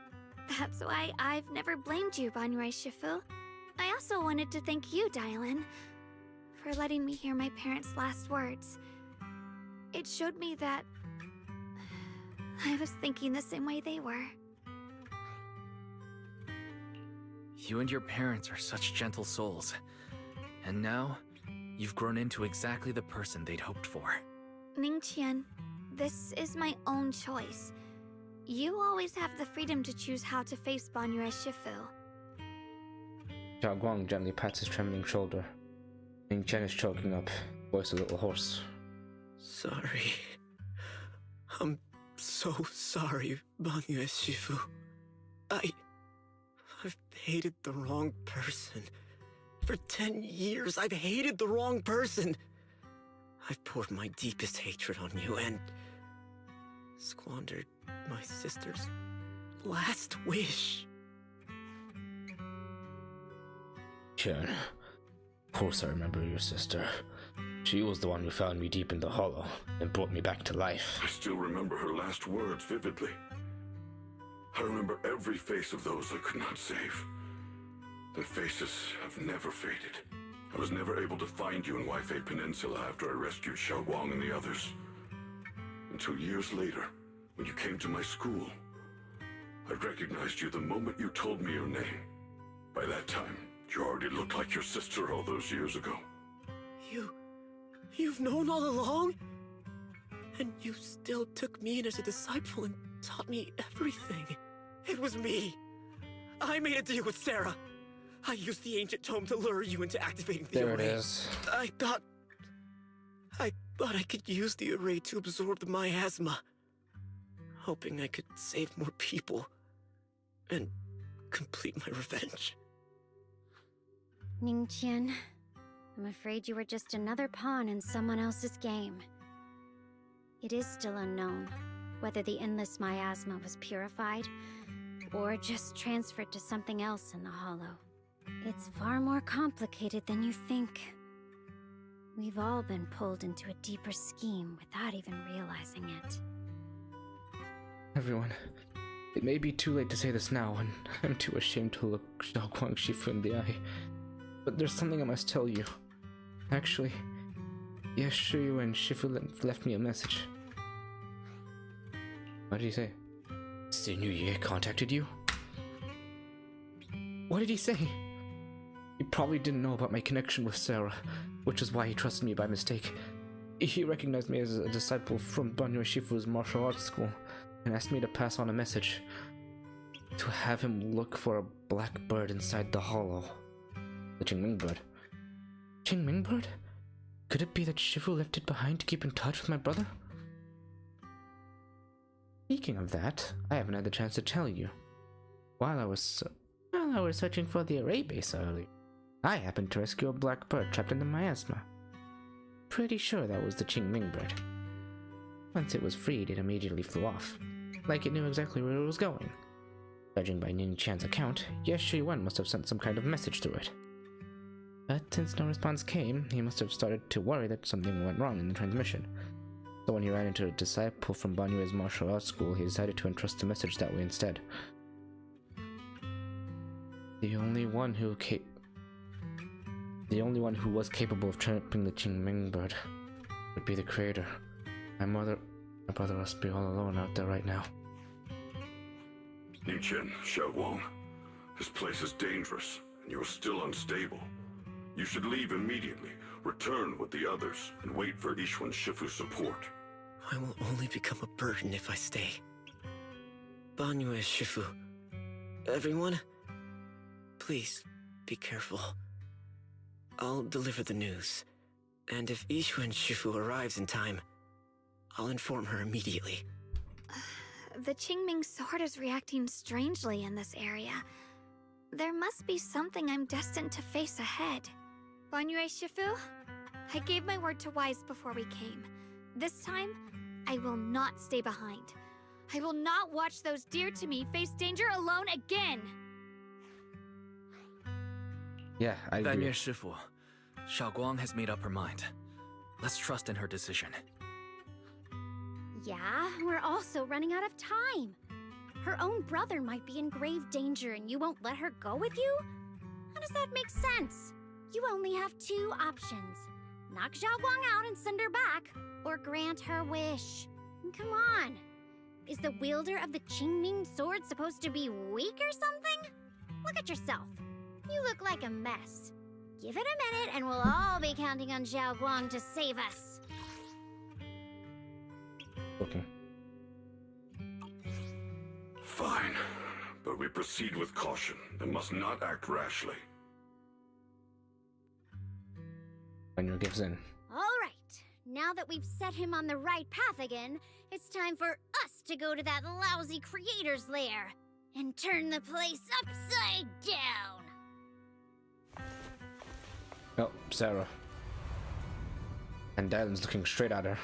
That's why I've never blamed you, Banyue Shifu. I also wanted to thank you, Dylan, for letting me hear my parents' last words. It showed me that I was thinking the same way they were. You and your parents are such gentle souls. And now, you've grown into exactly the person they'd hoped for. Ningqian, this is my own choice. You always have the freedom to choose how to face Banyue Shifu. Xiaoguang gently pats his trembling shoulder. Ningqian is choking up, voice a little hoarse. Sorry. I'm so sorry, Banyue Shifu. I've hated the wrong person. For 10 years, I've hated the wrong person. I've poured my deepest hatred on you and squandered my sister's last wish. Qian, of course I remember your sister. She was the one who found me deep in the hollow and brought me back to life. I still remember her last words vividly. I remember every face of those I could not save. The faces have never faded. I was never able to find you in Waifei Peninsula after I rescued Xiaoguang and the others. Until years later, when you came to my school, I recognized you the moment you told me your name. By that time, you already looked like your sister all those years ago. You've known all along? And you still took me in as a disciple and taught me everything. It was me. I made a deal with Sarah. I used the ancient tome to lure you into activating the array. There it is. I thought I could use the array to absorb the miasma, hoping I could save more people and complete my revenge. Ningqian, I'm afraid you were just another pawn in someone else's game. It is still unknown whether the endless miasma was purified or just transferred to something else in the hollow. It's far more complicated than you think. We've all been pulled into a deeper scheme without even realizing it. Everyone, it may be too late to say this now, and I'm too ashamed to look Xiaoguang Shifu in the eye. But there's something I must tell you. Actually, yes, Shiryu and Shifu left me a message. What did he say? Seinuye contacted you? What did he say? He probably didn't know about my connection with Sarah, which is why he trusted me by mistake. He recognized me as a disciple from Banyue Shifu's martial arts school and asked me to pass on a message. To have him look for a black bird inside the hollow. The Qingming bird. Qingming bird? Could it be that Shifu left it behind to keep in touch with my brother? Speaking of that, I haven't had the chance to tell you. While I was searching for the array base earlier, I happened to rescue a black bird trapped in the miasma. Pretty sure that was the Qingming bird. Once it was freed, it immediately flew off, like it knew exactly where it was going. Judging by Ning Chan's account, Yeshi Wen must have sent some kind of message through it. But since no response came, he must have started to worry that something went wrong in the transmission. So when he ran into a disciple from Banyue's martial arts school, he decided to entrust the message that way instead. The only one who was capable of trapping the Qingming bird would be the creator. My brother must be all alone out there right now. Ning-Chen, Xiaoguang, this place is dangerous, and you're still unstable. You should leave immediately, return with the others, and wait for Yixuan Shifu's support. I will only become a burden if I stay. Banyue Shifu, everyone, please be careful. I'll deliver the news, and if Yixuan Shifu arrives in time, I'll inform her immediately. The Qingming sword is reacting strangely in this area. There must be something I'm destined to face ahead. Banyue Shifu, I gave my word to Wise before we came. This time, I will not stay behind. I will not watch those dear to me face danger alone again! Yeah, I agree. Banyue Shifu, Xiaoguang has made up her mind. Let's trust in her decision. Yeah, we're also running out of time. Her own brother might be in grave danger and you won't let her go with you? How does that make sense? You only have two options. Knock Xiaoguang out and send her back, or grant her wish. Come on. Is the wielder of the Qingming sword supposed to be weak or something? Look at yourself. You look like a mess. Give it a minute and we'll all be counting on Xiaoguang to save us. Okay. Fine, but we proceed with caution and must not act rashly. Banyue gives in. All right. Now that we've set him on the right path again, it's time for us to go to that lousy creator's lair and turn the place upside down. Oh, Sarah. And Dylan's looking straight at her.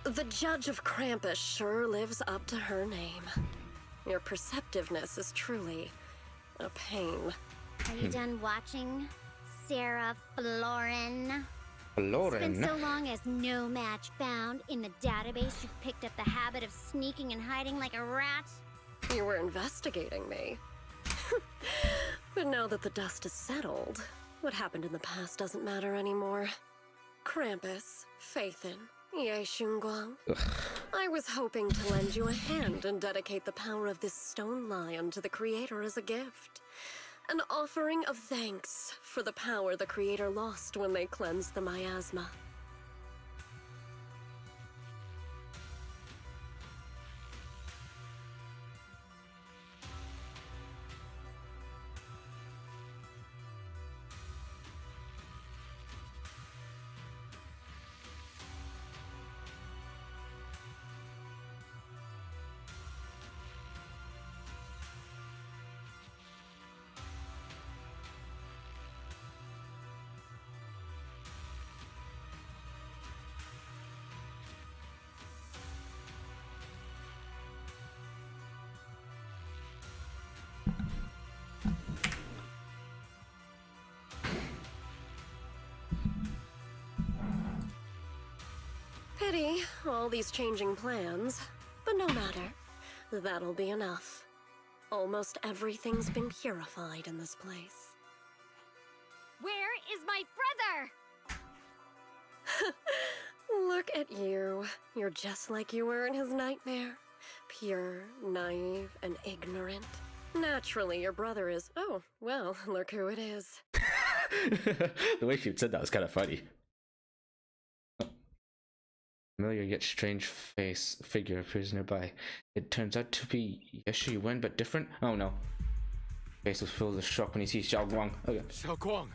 The Judge of Krampus sure lives up to her name. Your perceptiveness is truly a pain. Are you done watching, Sarah Florin? Florin? It's been so long as no match found. In the database, you've picked up the habit of sneaking and hiding like a rat. You were investigating me. But now that the dust is settled, what happened in the past doesn't matter anymore. Krampus, Faithin, Ye Xunguang. I was hoping to lend you a hand and dedicate the power of this stone lion to the Creator as a gift. An offering of thanks for the power the Creator lost when they cleansed the miasma. Pity, all these changing plans. But no matter. That'll be enough. Almost everything's been purified in this place. Where is my brother? Look at you. You're just like you were in his nightmare. Pure, naive, and ignorant. Naturally, your brother is... Oh, well, look who it is. The way she said that was kind of funny. Familiar yet strange figure appears nearby. It turns out to be Yeshi Wen, but different. Oh no. Face was filled with shock when he sees Xiao Guang. Okay. Xiao Guang,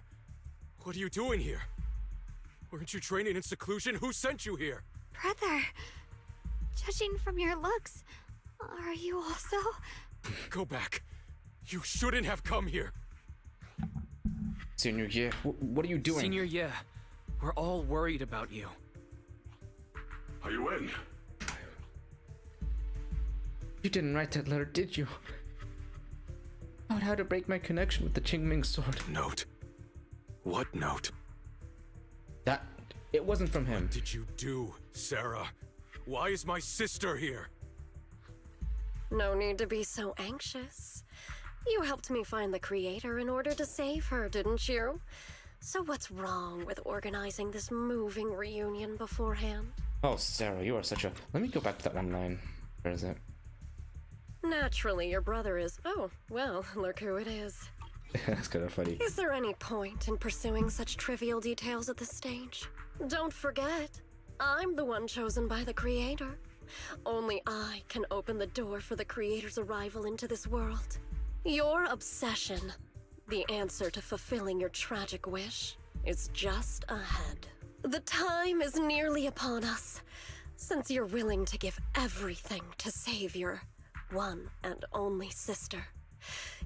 what are you doing here? Weren't you training in seclusion? Who sent you here? Brother, judging from your looks, are you also? Go back. You shouldn't have come here. Senior Ye, what are you doing? Senior Ye, we're all worried about you. Are you in? You didn't write that letter, did you? About how to break my connection with the Qingming sword. Note? What note? That... it wasn't from him. What did you do, Sarah? Why is my sister here? No need to be so anxious. You helped me find the Creator in order to save her, didn't you? So what's wrong with organizing this moving reunion beforehand? Oh, Sarah, you are such a... Let me go back to that one line. Where is it? Naturally, your brother is... Oh, well, look who it is. That's kind of funny. Is there any point in pursuing such trivial details at this stage? Don't forget, I'm the one chosen by the Creator. Only I can open the door for the Creator's arrival into this world. Your obsession, the answer to fulfilling your tragic wish, is just ahead. The time is nearly upon us, since you're willing to give everything to save your one and only sister.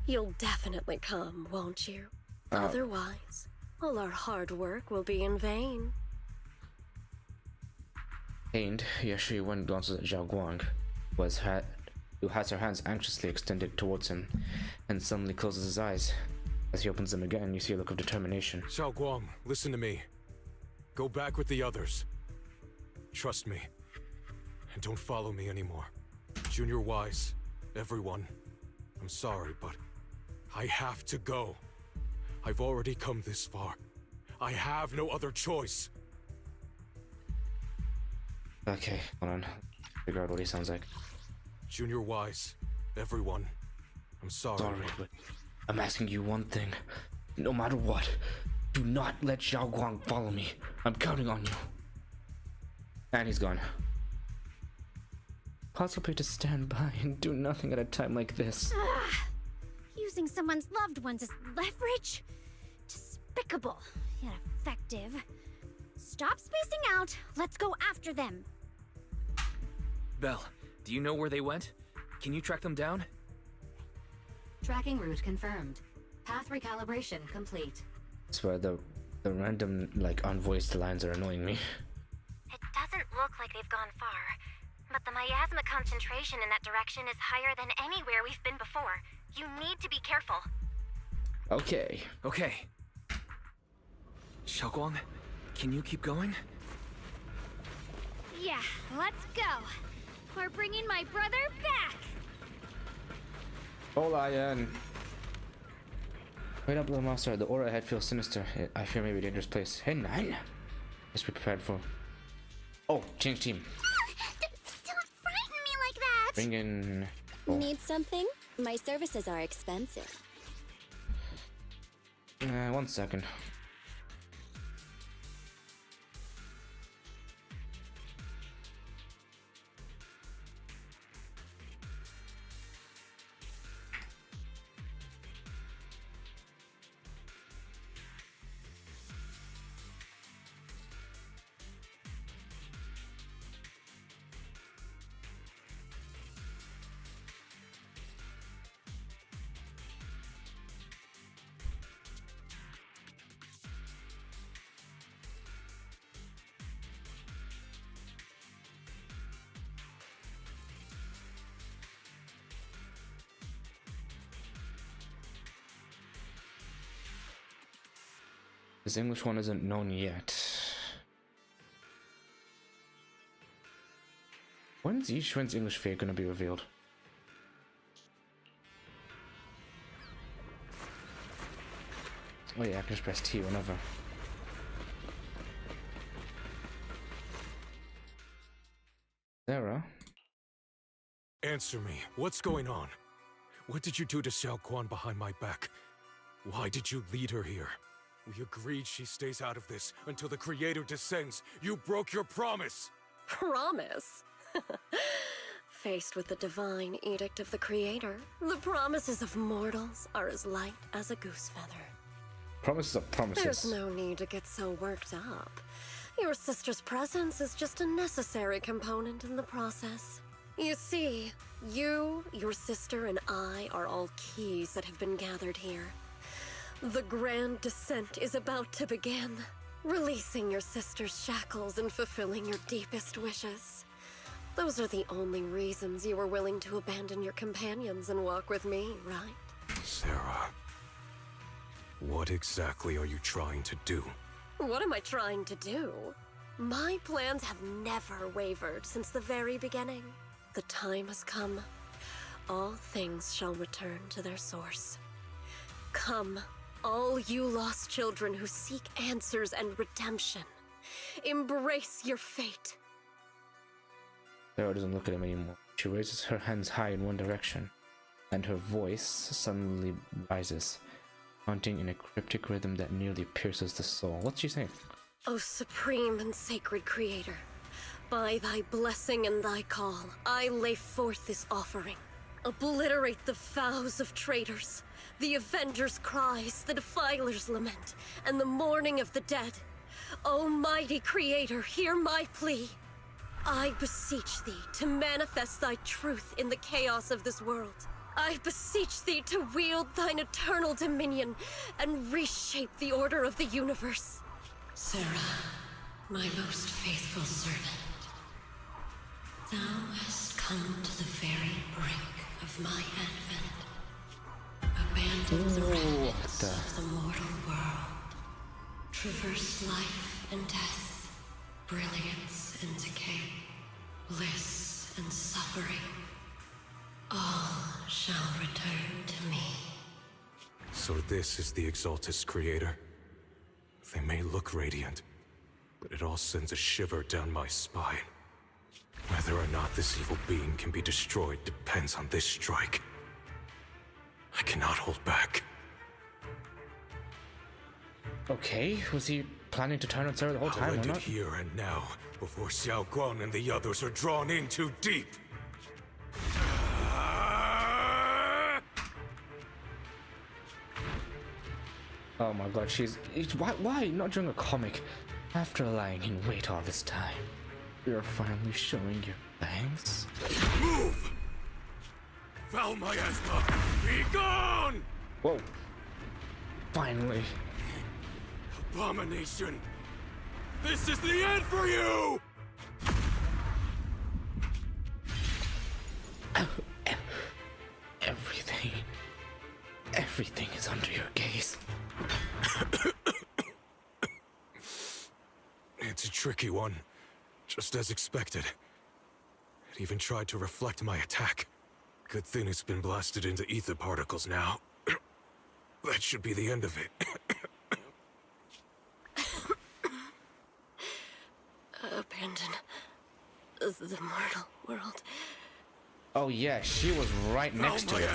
You'll definitely come, won't you? Otherwise, all our hard work will be in vain. Pained, Yeshi Wen glances at Xiao Guang, who has her hands anxiously extended towards him, and suddenly closes his eyes. As he opens them again, you see a look of determination. Xiao Guang, listen to me. Go back with the others. Trust me. And don't follow me anymore. Junior Wise, everyone. I'm sorry, but I have to go. I've already come this far. I have no other choice. Okay, hold on. Figure out what he sounds like. Junior Wise, everyone. I'm sorry. Sorry, but I'm asking you one thing. No matter what, do not let Xiao Guang follow me. I'm counting on you. And he's gone. Possibly to stand by and do nothing at a time like this. Using someone's loved ones as leverage? Despicable, yet effective. Stop spacing out. Let's go after them. Belle, do you know where they went? Can you track them down? Tracking route confirmed. Path recalibration complete. I swear the random, like, unvoiced lines are annoying me. It doesn't look like they've gone far, but the miasma concentration in that direction is higher than anywhere we've been before. You need to be careful. Okay. Okay. Xiao Guang, can you keep going? Yeah, let's go. We're bringing my brother back. Oh, Lion. Wait up, little monster. The aura ahead feels sinister. I fear maybe a dangerous place. Hey, Nine. Let's be prepared for... Oh, change team. Don't What? Bring in. Need something? My services are expensive. 1 second. This English one isn't known yet. When's Yishuan's English fate gonna be revealed? Oh yeah, I can just press T whenever. Sarah? Answer me. What's going on? What did you do to Xiao Quan behind my back? Why did you lead her here? We agreed she stays out of this until the Creator descends. You broke your promise! Promise? Faced with the divine edict of the Creator, the promises of mortals are as light as a goose feather. Promises are promises. There's no need to get so worked up. Your sister's presence is just a necessary component in the process. You see, you, your sister, and I are all keys that have been gathered here. The grand descent is about to begin, releasing your sister's shackles and fulfilling your deepest wishes. Those are the only reasons you were willing to abandon your companions and walk with me, right? Sarah, what exactly are you trying to do? What am I trying to do? My plans have never wavered since the very beginning. The time has come. All things shall return to their source. Come, all you lost children who seek answers and redemption. Embrace your fate. Sarah doesn't look at him anymore. She raises her hands high in one direction, and her voice suddenly rises, haunting in a cryptic rhythm that nearly pierces the soul. What's she saying? O supreme and sacred Creator, by thy blessing and thy call, I lay forth this offering. Obliterate the vows of traitors, the avengers' cries, the defilers' lament, and the mourning of the dead. O mighty Creator, hear my plea. I beseech thee to manifest thy truth in the chaos of this world. I beseech thee to wield thine eternal dominion and reshape the order of the universe. Sarah, my most faithful servant, thou hast come to the very brink of my advent. Abandon the remnants of the mortal world. Traverse life and death, brilliance and decay, bliss and suffering. All shall return to me. So this is the Exalted's Creator. They may look radiant, but it all sends a shiver down my spine. Whether or not this evil being can be destroyed depends on this strike. I cannot hold back. Okay, was he planning to turn on Sarah the whole time I'll or end it not? here and now, before Xiao Guan and the others are drawn in too deep. Oh my god, why not during a comic? After lying in wait all this time, you're finally showing your bangs? Move! Foul miasma, be gone! Whoa. Finally. Abomination! This is the end for you! Everything is under your gaze. It's a tricky one, just as expected. It even tried to reflect my attack. Good thing it's been blasted into ether particles now. That should be the end of it. Abandon the mortal world. Oh yeah, she was right next to it.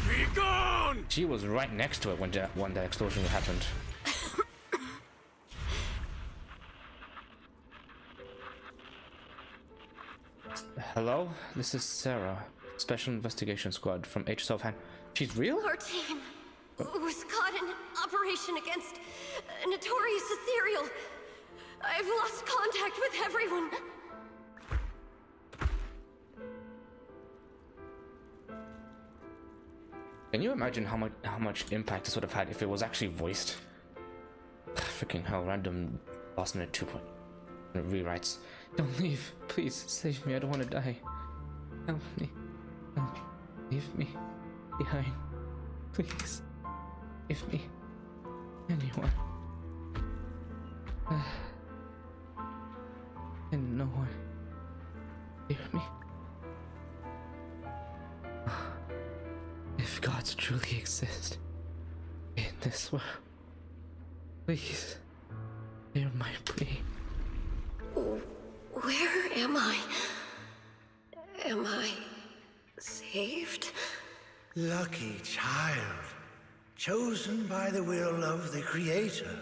Be gone! She was right next to it when that explosion happened. Hello, this is Sarah, Special Investigation Squad from HSOFAN. She's real? Our team was caught in operation against a notorious ethereal. I've lost contact with everyone. Can you imagine how much impact this would have had if it was actually voiced? Freaking hell, random last minute 2 rewrites. Don't leave, please save me. I don't want to die. Help me. Don't leave me behind. Please. Give me anyone. And no one. Hear me. If gods truly exist in this world, please hear my plea. Where am I? Am I saved? Lucky child. Chosen by the will of the Creator,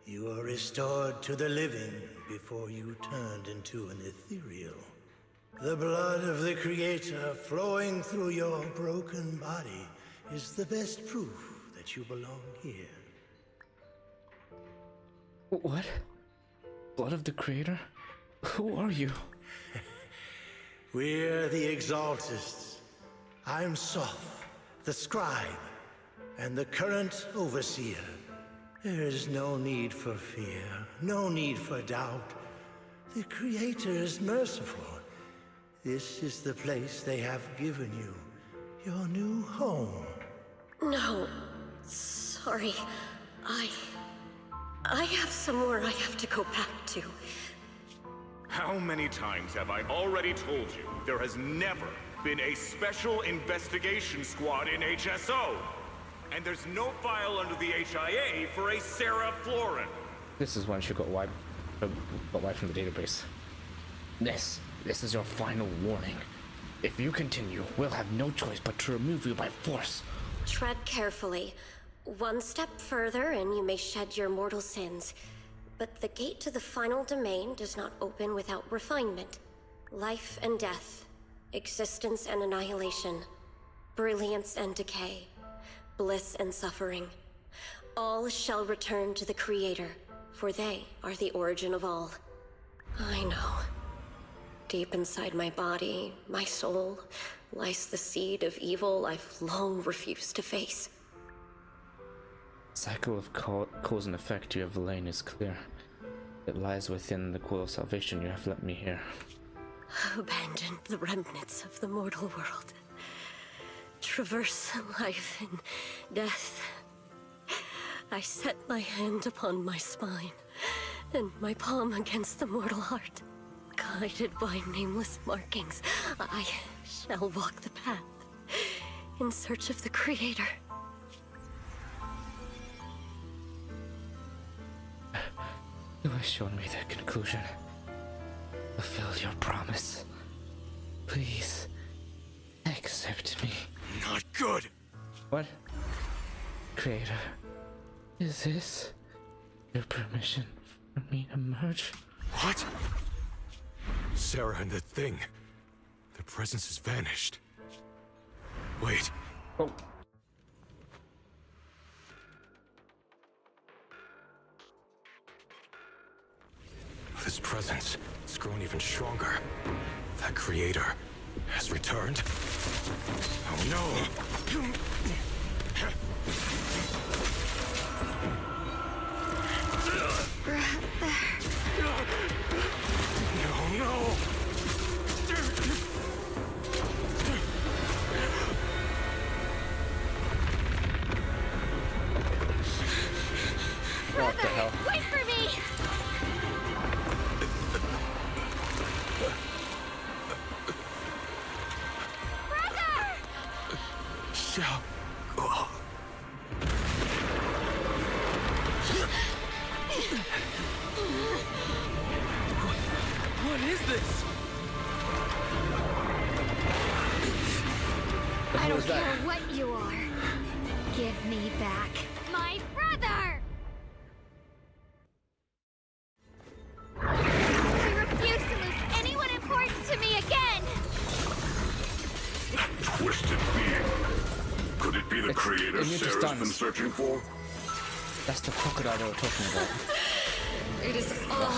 you are restored to the living before you turned into an ethereal. The blood of the Creator flowing through your broken body is the best proof that you belong here. What? Blood of the Creator? Who are you? We're the Exaltists. I'm Soph, the Scribe, and the current Overseer. There is no need for fear, no need for doubt. The Creator is merciful. This is the place they have given you, your new home. No, sorry. I have somewhere I have to go back to. How many times have I already told you there has never been a special investigation squad in HSO? And there's no file under the HIA for a Sarah Florin. This is when she got wiped from the database. This is your final warning. If you continue, we'll have no choice but to remove you by force. Tread carefully. One step further and you may shed your mortal sins. But the gate to the final domain does not open without refinement. Life and death, existence and annihilation, brilliance and decay, bliss and suffering. All shall return to the Creator, for they are the origin of all. I know. Deep inside my body, my soul, lies the seed of evil I've long refused to face. Cycle of cause and effect you have lain is clear. It lies within the coil of salvation you have let me hear. Abandon the remnants of the mortal world. Traverse life and death. I set my hand upon my spine, and my palm against the mortal heart. Guided by nameless markings, I shall walk the path, in search of the Creator. You have shown me the conclusion. Fulfill your promise. Please, accept me. Not good. What? Creator, is this your permission for me to merge? What? Sarah and the thing. Their presence has vanished. Wait. Oh. This presence, it's grown even stronger. That Creator has returned. Oh no! No, no! What the hell? Wait for me! Shall... What is this? I don't was that? care what you are. Give me back my brother! I refuse to lose anyone important to me again! Twisted being. Could it be the creator immune to Sarah's stuns. been searching for? That's the crocodile they were talking about. It is all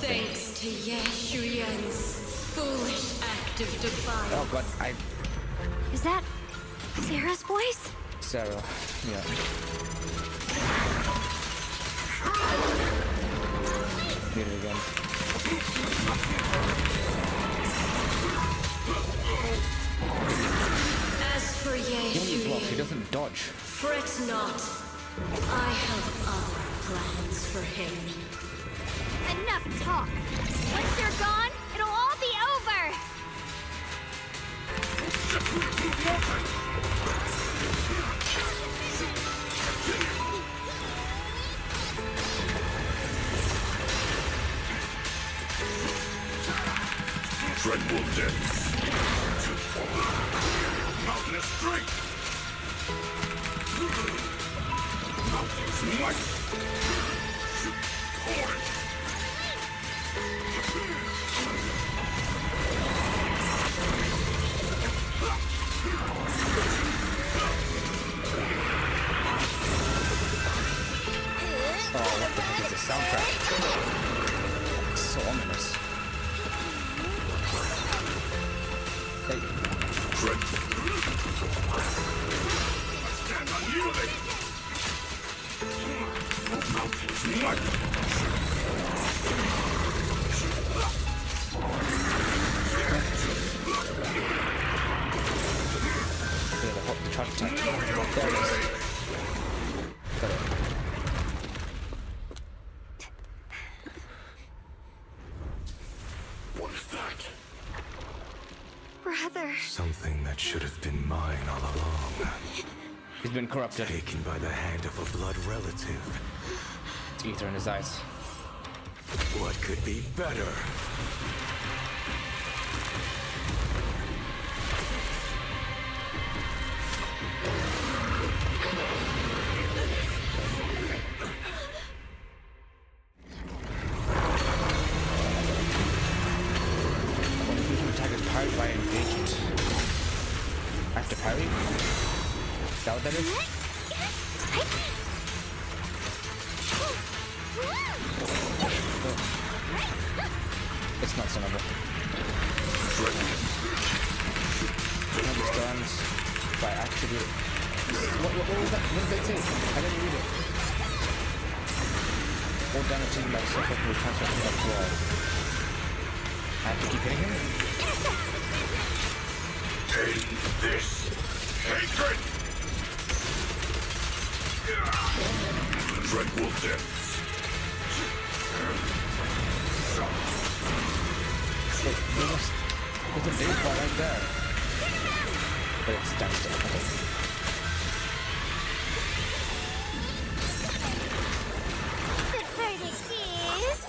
thanks to Yeshuyen's foolish act of defiance. Oh god, Is that Sarah's voice? Sarah, yeah. Hit it again. As for He only blocks, he Yeshuyen, doesn't dodge. fret not. I have other plans for him. Enough talk. Once you're gone, it'll all be over. Dreadful depths. Mountainous strength. Mountain's might. Torrent. Oh, what the heck is this soundtrack? It's so ominous. Hey. Dreadful. Stand unyielding. Mountain's might. Yeah, the charge attack. There it is. Got it. What is that? Brother. Something that should have been mine all along. He's been corrupted. Taken by the hand of a blood relative. It's ether in his eyes. What could be better? When the fusion attack is parried by an agent. I have to parry? Is that what that is? It's not son of a. Stuns by attribute. What was that? What did they say? I didn't read it. All damage taken by the subject will transfer to the floor. I have to keep hitting him? End this hatred! Dreadful depths. There's a baseball right there. But it's standstill. Okay. The verdict is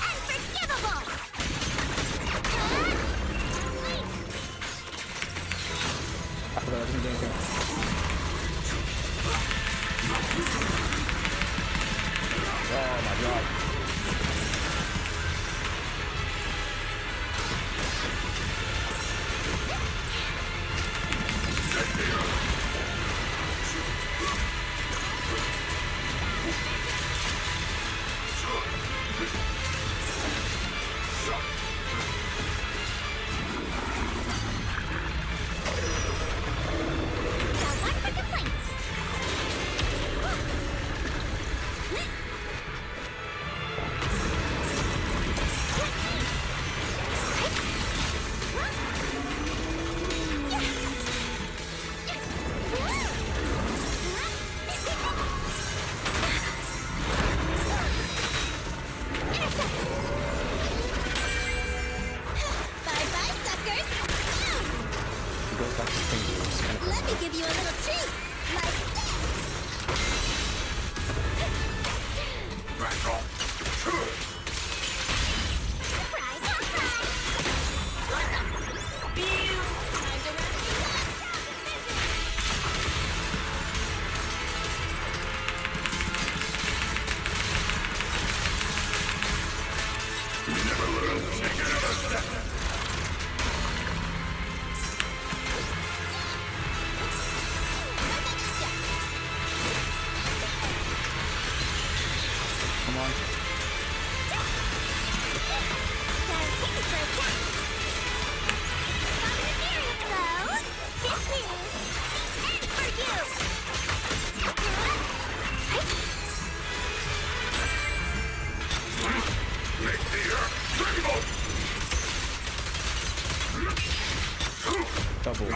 unforgivable. I forgot I didn't do anything. Oh my god. Come on. Double.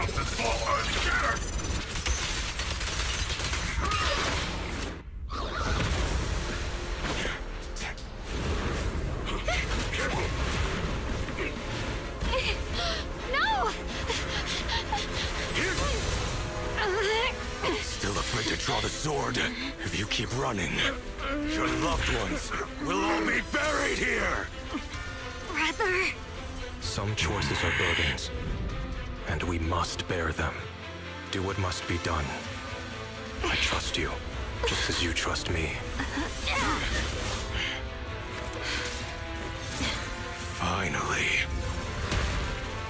No! Still afraid to draw the sword? If you keep running, your loved ones will all be buried here! Brother! Some choices are burdens, and we must bear them. Do what must be done. I trust you, just as you trust me. Finally.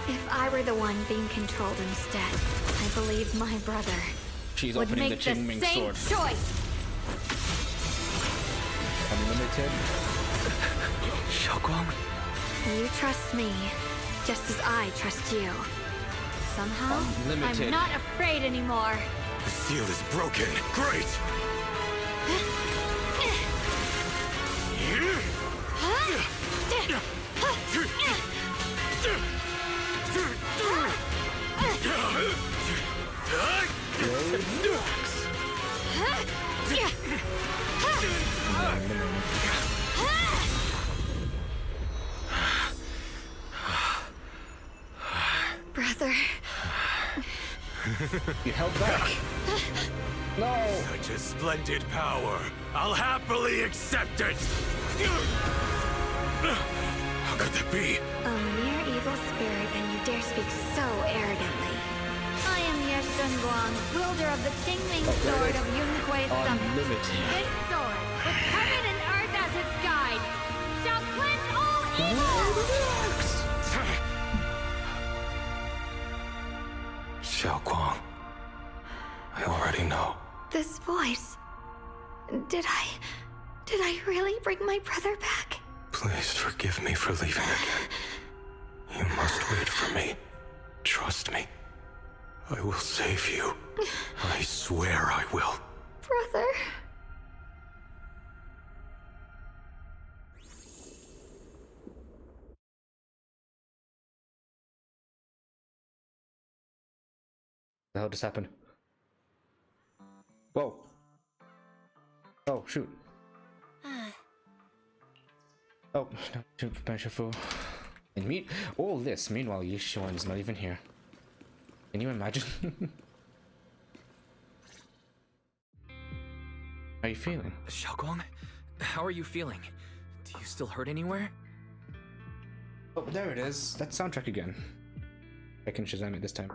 If I were the one being controlled instead, I believe my brother She's would opening make the Qingming same sword. choice. Unlimited. Xiaoguang? You trust me, just as I trust you. Somehow, Unlimited. I'm not afraid anymore. The seal is broken. Great! Brother. You held back. No! Such a splendid power. I'll happily accept it! How could that be? A mere evil spirit, and you dare speak so arrogantly. I am Ye Shunguang, wielder of the Qingming sword of Yunkuei Summit. Unlimited. This sword, with heaven and earth as its guide, shall cleanse all evil! Xiaoguang, I already know. This voice... Did I really bring my brother back? Please forgive me for leaving again. You must wait for me. Trust me. I will save you. I swear I will. Brother... The hell just happened? Whoa. Oh, shoot. Oh, no, too beautiful. And all this, meanwhile, Yishuan is not even here. Can you imagine? How are you feeling? Xiaoguang, how are you feeling? Do you still hurt anywhere? Oh, there it is. That soundtrack again. I can Shazam it this time.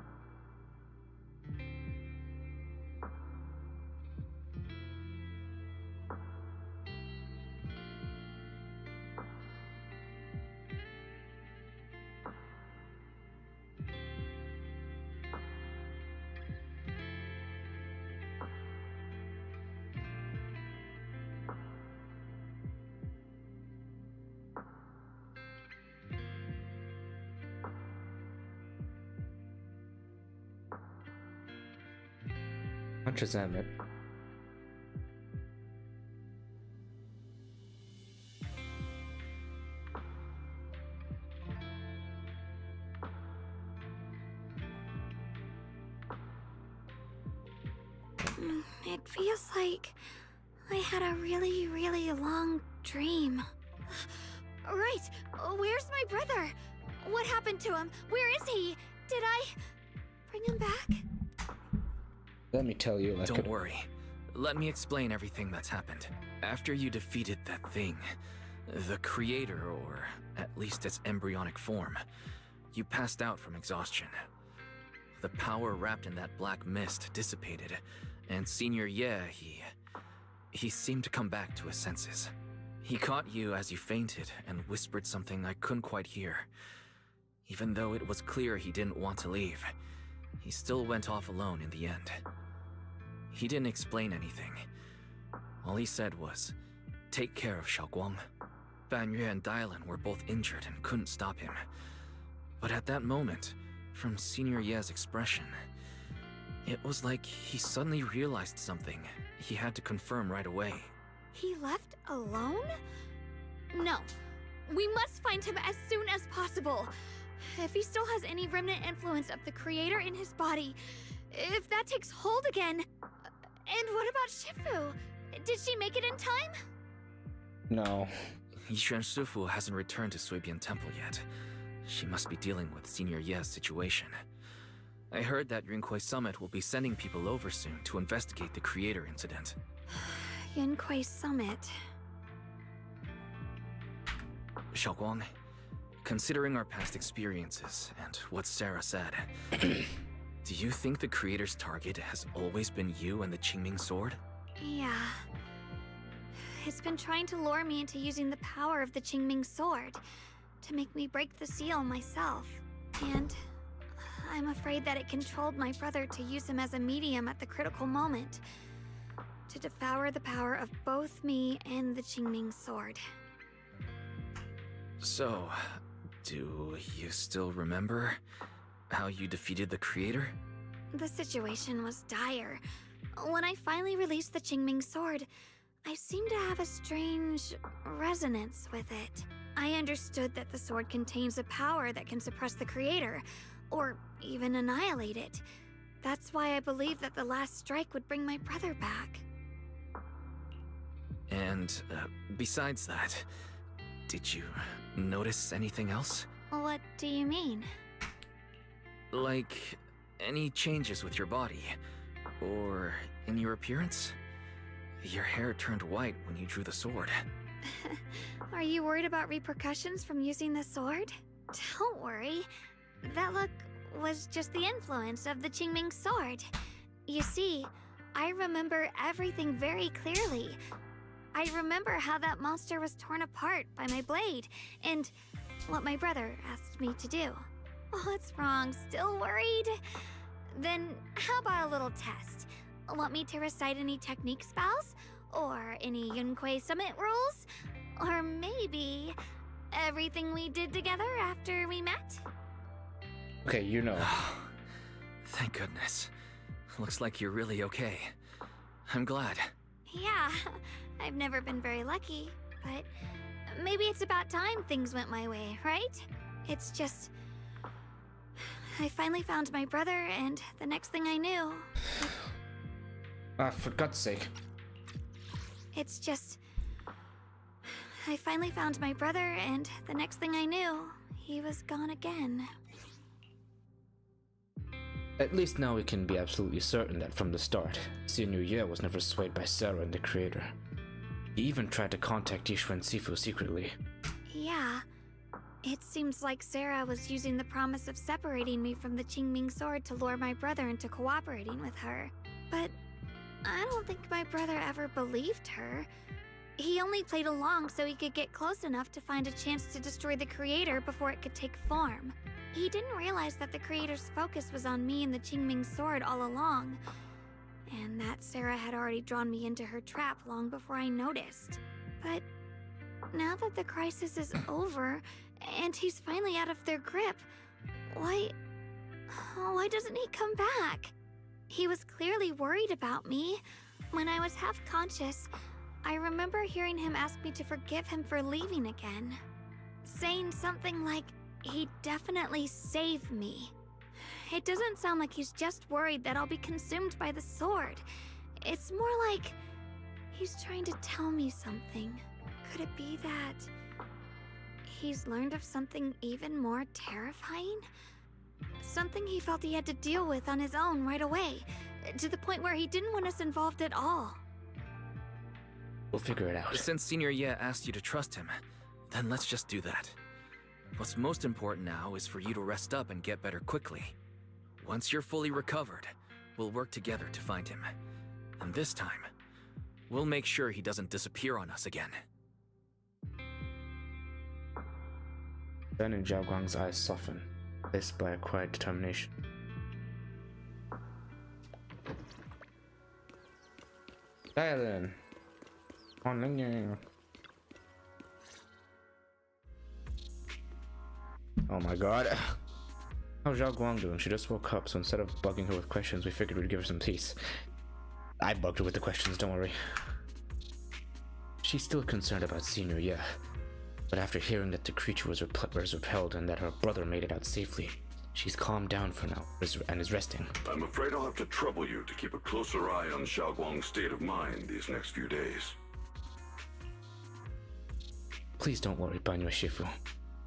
I'll Shazam it. It feels like I had a really, really long dream. Right, where's my brother? What happened to him? Where is he? Did I bring him back? Let me tell you, Don't worry. Let me explain everything that's happened. After you defeated that thing, the creator, or at least its embryonic form, you passed out from exhaustion. The power wrapped in that black mist dissipated, and Senior Ye, he seemed to come back to his senses. He caught you as you fainted and whispered something I couldn't quite hear. Even though it was clear he didn't want to leave, he still went off alone in the end. He didn't explain anything. All he said was, "Take care of Xiaoguang." Ban Yue and Dylan were both injured and couldn't stop him. But at that moment, from Senior Ye's expression, it was like he suddenly realized something he had to confirm right away. He left alone? No. We must find him as soon as possible. If he still has any remnant influence of the Creator in his body, if that takes hold again. And what about Shifu? Did she make it in time? No. Yixuan Shifu hasn't returned to Suibian Temple yet. She must be dealing with Senior Ye's situation. I heard that Yunquei Summit will be sending people over soon to investigate the Creator incident. Yunquei Summit. Xiaoguang, considering our past experiences and what Sarah said, do you think the Creator's target has always been you and the Qingming Sword? Yeah. It's been trying to lure me into using the power of the Qingming Sword to make me break the seal myself. And I'm afraid that it controlled my brother to use him as a medium at the critical moment, to devour the power of both me and the Qingming Sword. So, do you still remember how you defeated the Creator? The situation was dire. When I finally released the Qingming Sword, I seemed to have a strange resonance with it. I understood that the sword contains a power that can suppress the Creator, or even annihilate it. That's why I believed that the last strike would bring my brother back. And, besides that, did you notice anything else? What do you mean? Like, any changes with your body? Or in your appearance? Your hair turned white when you drew the sword. Are you worried about repercussions from using the sword? Don't worry. That look was just the influence of the Qingming Sword. You see, I remember everything very clearly. I remember how that monster was torn apart by my blade, and what my brother asked me to do. What's wrong? Still worried? Then how about a little test? Want me to recite any technique spells? Or any Yunquei Summit rules? Or maybe everything we did together after we met? Okay, you know. Thank goodness. Looks like you're really okay. I'm glad. Yeah, I've never been very lucky, but maybe it's about time things went my way, right? It's just... I finally found my brother, and the next thing I knew... For God's sake. It's just... I finally found my brother, and the next thing I knew, he was gone again. At least now we can be absolutely certain that from the start, Senior Ye was never swayed by Sarah and the Creator. He even tried to contact Yixuan Sifu secretly. Yeah. It seems like Sarah was using the promise of separating me from the Qingming Sword to lure my brother into cooperating with her. But I don't think my brother ever believed her. He only played along so he could get close enough to find a chance to destroy the Creator before it could take form. He didn't realize that the Creator's focus was on me and the Qingming Sword all along, and that Sarah had already drawn me into her trap long before I noticed. But now that the crisis is over, and he's finally out of their grip, why doesn't he come back? He was clearly worried about me. When I was half conscious, I remember hearing him ask me to forgive him for leaving again, saying something like, he'd definitely save me. It doesn't sound like he's just worried that I'll be consumed by the sword. It's more like he's trying to tell me something. Could it be that he's learned of something even more terrifying? Something he felt he had to deal with on his own right away, to the point where he didn't want us involved at all. We'll figure it out. Since Senior Ye asked you to trust him, then let's just do that. What's most important now is for you to rest up and get better quickly. Once you're fully recovered, we'll work together to find him. And this time, we'll make sure he doesn't disappear on us again. Then in Zhao Guang's eyes soften, replaced by a quiet determination. Dial on Ling. Oh my god. How's Zhao Guang doing? She just woke up, so instead of bugging her with questions, we figured we'd give her some peace. I bugged her with the questions, don't worry. She's still concerned about Senior, yeah. But after hearing that the creature was repelled and that her brother made it out safely, she's calmed down for now and is resting. I'm afraid I'll have to trouble you to keep a closer eye on Zhao Guang's state of mind these next few days. Please don't worry, Banyu Shifu.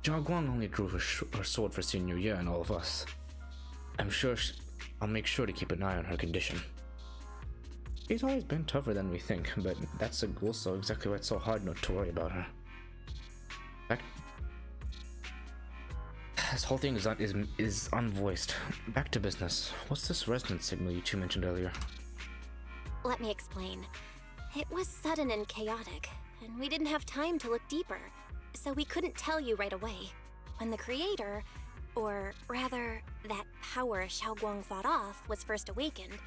Zhao Guang only drew her sword for Senior Ye and all of us. I'll make sure to keep an eye on her condition. She's always been tougher than we think, but that's also exactly why it's so hard not to worry about her. This whole thing is unvoiced. Back to business. What's this resonance signal you two mentioned earlier? Let me explain. It was sudden and chaotic, and we didn't have time to look deeper, so we couldn't tell you right away. When the creator, or rather, that power Xiao Guang fought off, was first awakened,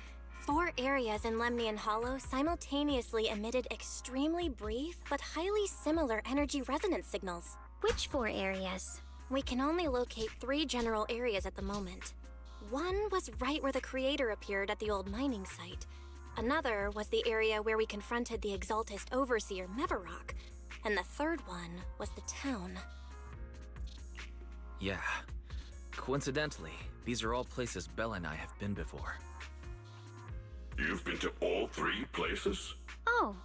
4 areas in Lemnian Hollow simultaneously emitted extremely brief but highly similar energy resonance signals. Which 4 areas? We can only locate 3 general areas at the moment. One was right where the creator appeared at the old mining site. Another was the area where we confronted the Exaltist Overseer Mevarok. And the third one was the town. Yeah. Coincidentally, these are all places Bella and I have been before. You've been to all 3 places? Oh,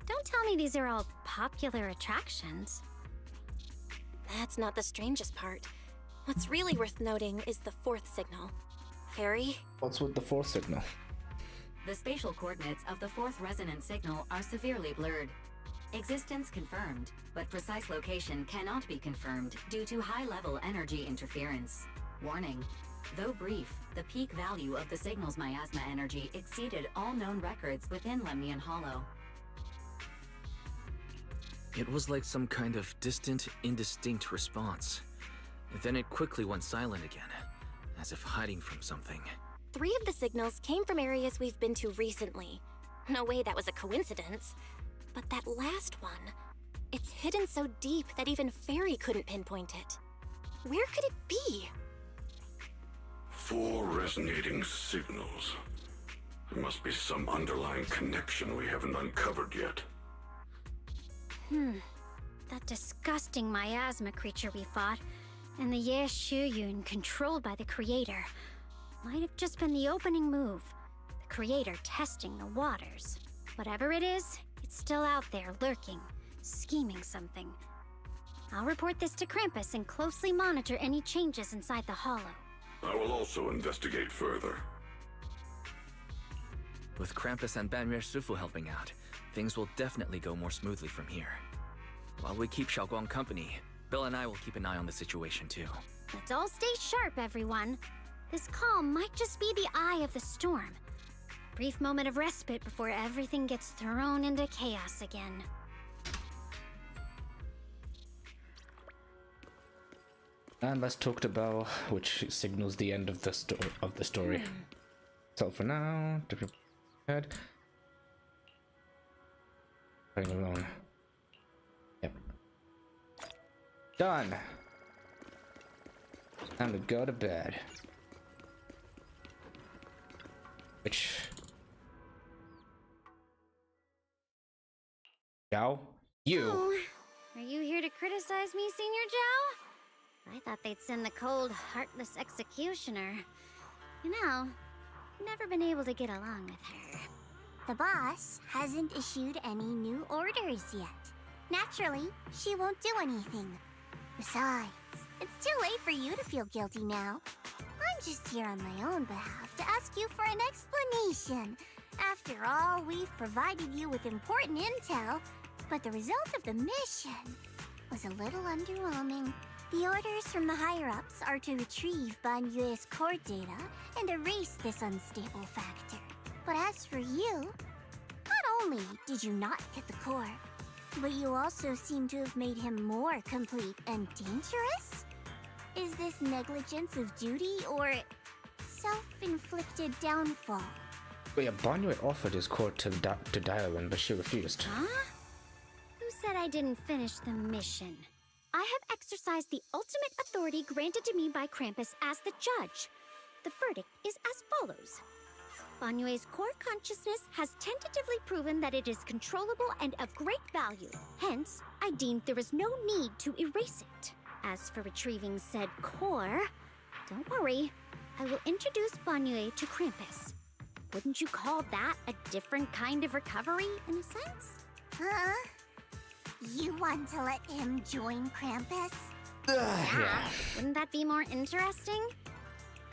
don't tell me these are all popular attractions. That's not the strangest part. What's really worth noting is the 4th signal. Harry? What's with the 4th signal? The spatial coordinates of the 4th resonance signal are severely blurred. Existence confirmed, but precise location cannot be confirmed due to high-level energy interference. Warning. Though brief, the peak value of the signal's miasma energy exceeded all known records within Lemnian Hollow. It was like some kind of distant, indistinct response. Then it quickly went silent again, as if hiding from something. 3 of the signals came from areas we've been to recently. No way that was a coincidence. But that last one, it's hidden so deep that even Fairy couldn't pinpoint it. Where could it be? 4 resonating signals. There must be some underlying connection we haven't uncovered yet. That disgusting miasma creature we fought, and the Ye Shuyun controlled by the Creator, might have just been the opening move. The Creator testing the waters. Whatever it is, it's still out there, lurking, scheming something. I'll report this to Krampus and closely monitor any changes inside the Hollow. I will also investigate further. With Krampus and Banyu Shifu helping out, things will definitely go more smoothly from here. While we keep Xiao Guang company, Bill and I will keep an eye on the situation too. Let's all stay sharp, everyone. This calm might just be the eye of the storm. Brief moment of respite before everything gets thrown into chaos again. And let's talk to Belle, which signals the end of the story. So for now, to be prepared. Putting alone. Yep. Done. Time to go to bed. Which? Zhao? You? Oh, are you here to criticize me, Senior Zhao? I thought they'd send the cold, heartless executioner. You know, I've never been able to get along with her. The boss hasn't issued any new orders yet. Naturally, she won't do anything. Besides, it's too late for you to feel guilty now. I'm just here on my own behalf to ask you for an explanation. After all, we've provided you with important intel, but the result of the mission was a little underwhelming. The orders from the higher-ups are to retrieve Banyue's core data and erase this unstable factor. But as for you, not only did you not get the core, but you also seem to have made him more complete and dangerous? Is this negligence of duty or self-inflicted downfall? Wait, Banyue offered his core to Dialin, but she refused. Huh? Who said I didn't finish the mission? I have exercised the ultimate authority granted to me by Krampus as the judge. The verdict is as follows. Banyue's core consciousness has tentatively proven that it is controllable and of great value. Hence, I deemed there is no need to erase it. As for retrieving said core, don't worry. I will introduce Banyue to Krampus. Wouldn't you call that a different kind of recovery, in a sense? Huh? You want to let him join Krampus? Yeah. Wouldn't that be more interesting?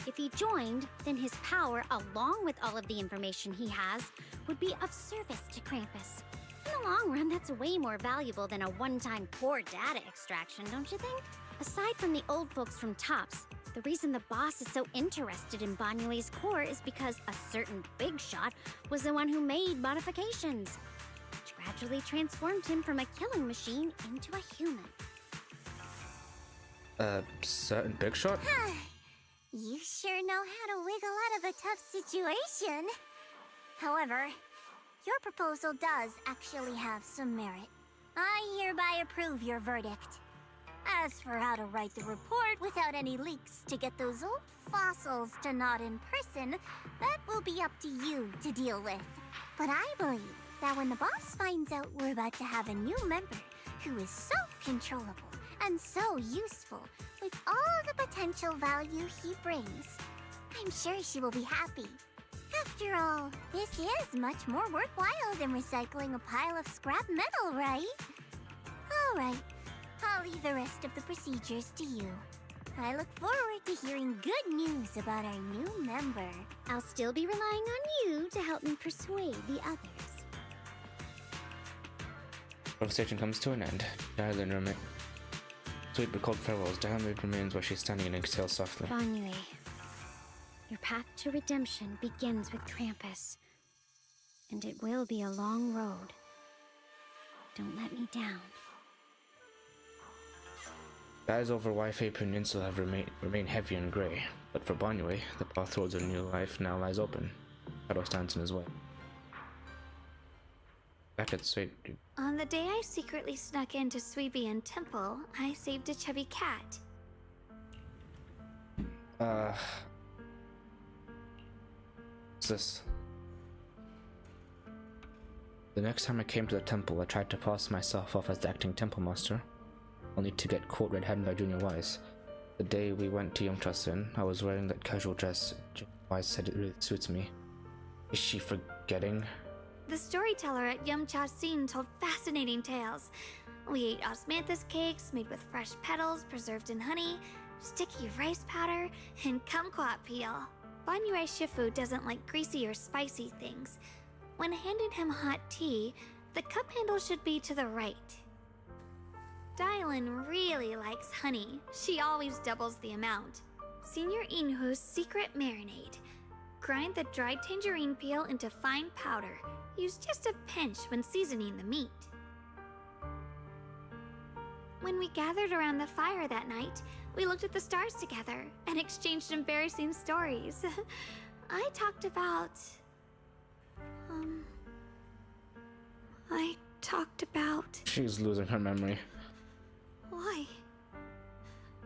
If he joined, then his power, along with all of the information he has, would be of service to Krampus. In the long run, that's way more valuable than a one-time core data extraction, don't you think? Aside from the old folks from TOPS, the reason the boss is so interested in Banyue's core is because a certain big shot was the one who made modifications, which gradually transformed him from a killing machine into a human. Certain big shot? You sure know how to wiggle out of a tough situation. However, your proposal does actually have some merit. I hereby approve your verdict. As for how to write the report without any leaks to get those old fossils to nod in person, that will be up to you to deal with. But I believe that when the boss finds out we're about to have a new member who is so controllable and so useful with all the potential value he brings, I'm sure she will be happy. After all, this is much more worthwhile than recycling a pile of scrap metal, right? Alright, I'll leave the rest of the procedures to you. I look forward to hearing good news about our new member. I'll still be relying on you to help me persuade the others. Conversation comes to an end. Dialin remains. Sweet but cold farewells. Dialin remains where she's standing and exhales softly. Banyue, your path to redemption begins with Krampus. And it will be a long road. Don't let me down. Skies over Waifei Peninsula have remained heavy and grey, but for Banyue, the path towards a new life now lies open. Shadow stands in his way. Back at Sweet. On the day I secretly snuck into Suibian Temple, I saved a chubby cat. What's this? The next time I came to the temple, I tried to pass myself off as the acting temple master, only to get caught red-handed by Junior Wise. The day we went to Yongcha-Sin, I was wearing that casual dress. Junior Wise said it really suits me. Is she forgetting? The storyteller at Yongcha-Sin told fascinating tales. We ate osmanthus cakes made with fresh petals preserved in honey, sticky rice powder, and kumquat peel. Banyue Shifu doesn't like greasy or spicy things. When handing him hot tea, the cup handle should be to the right. Dialin really likes honey. She always doubles the amount. Senior Inhu's secret marinade. Grind the dried tangerine peel into fine powder. Use just a pinch when seasoning the meat. When we gathered around the fire that night, we looked at the stars together and exchanged embarrassing stories. I talked about... She's losing her memory. Why?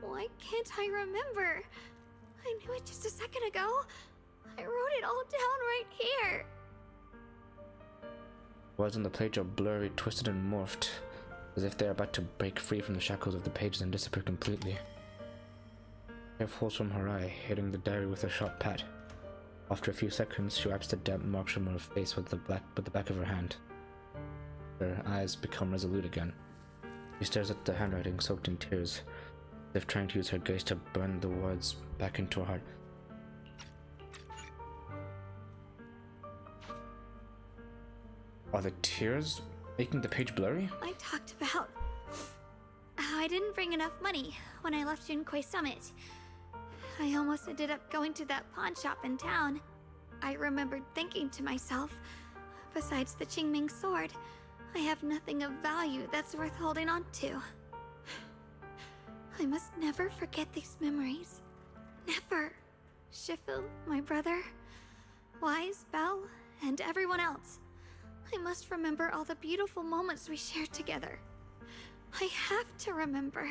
Why can't I remember? I knew it just a second ago. I wrote it all down right here. Words on the page are blurry, twisted, and morphed, as if they're about to break free from the shackles of the pages and disappear completely. Hair falls from her eye, hitting the diary with a sharp pat. After a few seconds, she wipes the damp marks from her face with the back of her hand. Her eyes become resolute again. She stares at the handwriting soaked in tears, as if trying to use her gaze to burn the words back into her heart. Are the tears making the page blurry? I talked about how I didn't bring enough money when I left Junkoi Summit. I almost ended up going to that pawn shop in town. I remembered thinking to myself, besides the Qingming sword, I have nothing of value that's worth holding on to. I must never forget these memories. Never. Shifu, my brother, Wise, Belle, and everyone else. I must remember all the beautiful moments we shared together. I have to remember.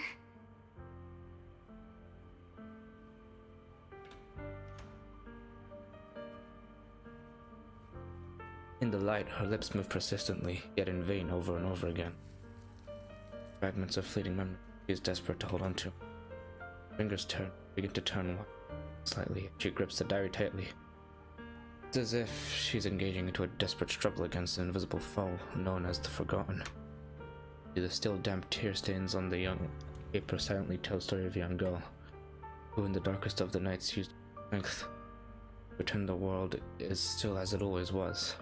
In the light, her lips moved persistently, yet in vain over and over again. Fragments of fleeting memory she is desperate to hold on to. Fingers begin to turn slightly. She grips the diary tightly. It's as if she's engaging into a desperate struggle against an invisible foe known as the Forgotten. The still damp tear stains on the young paper silently tell the story of a young girl who in the darkest of the nights used strength to pretend the world is still as it always was.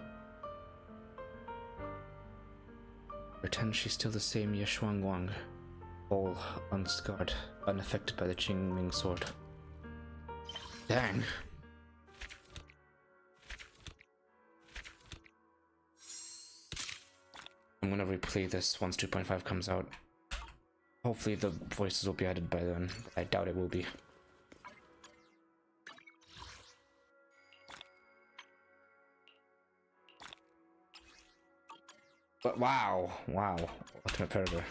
Pretend she's still the same Yeshuang Wang, all unscarred, unaffected by the Qingming sword. Dang! I'm gonna replay this once 2.5 comes out. Hopefully the voices will be added by then. I doubt it will be. But wow, ultimate predator.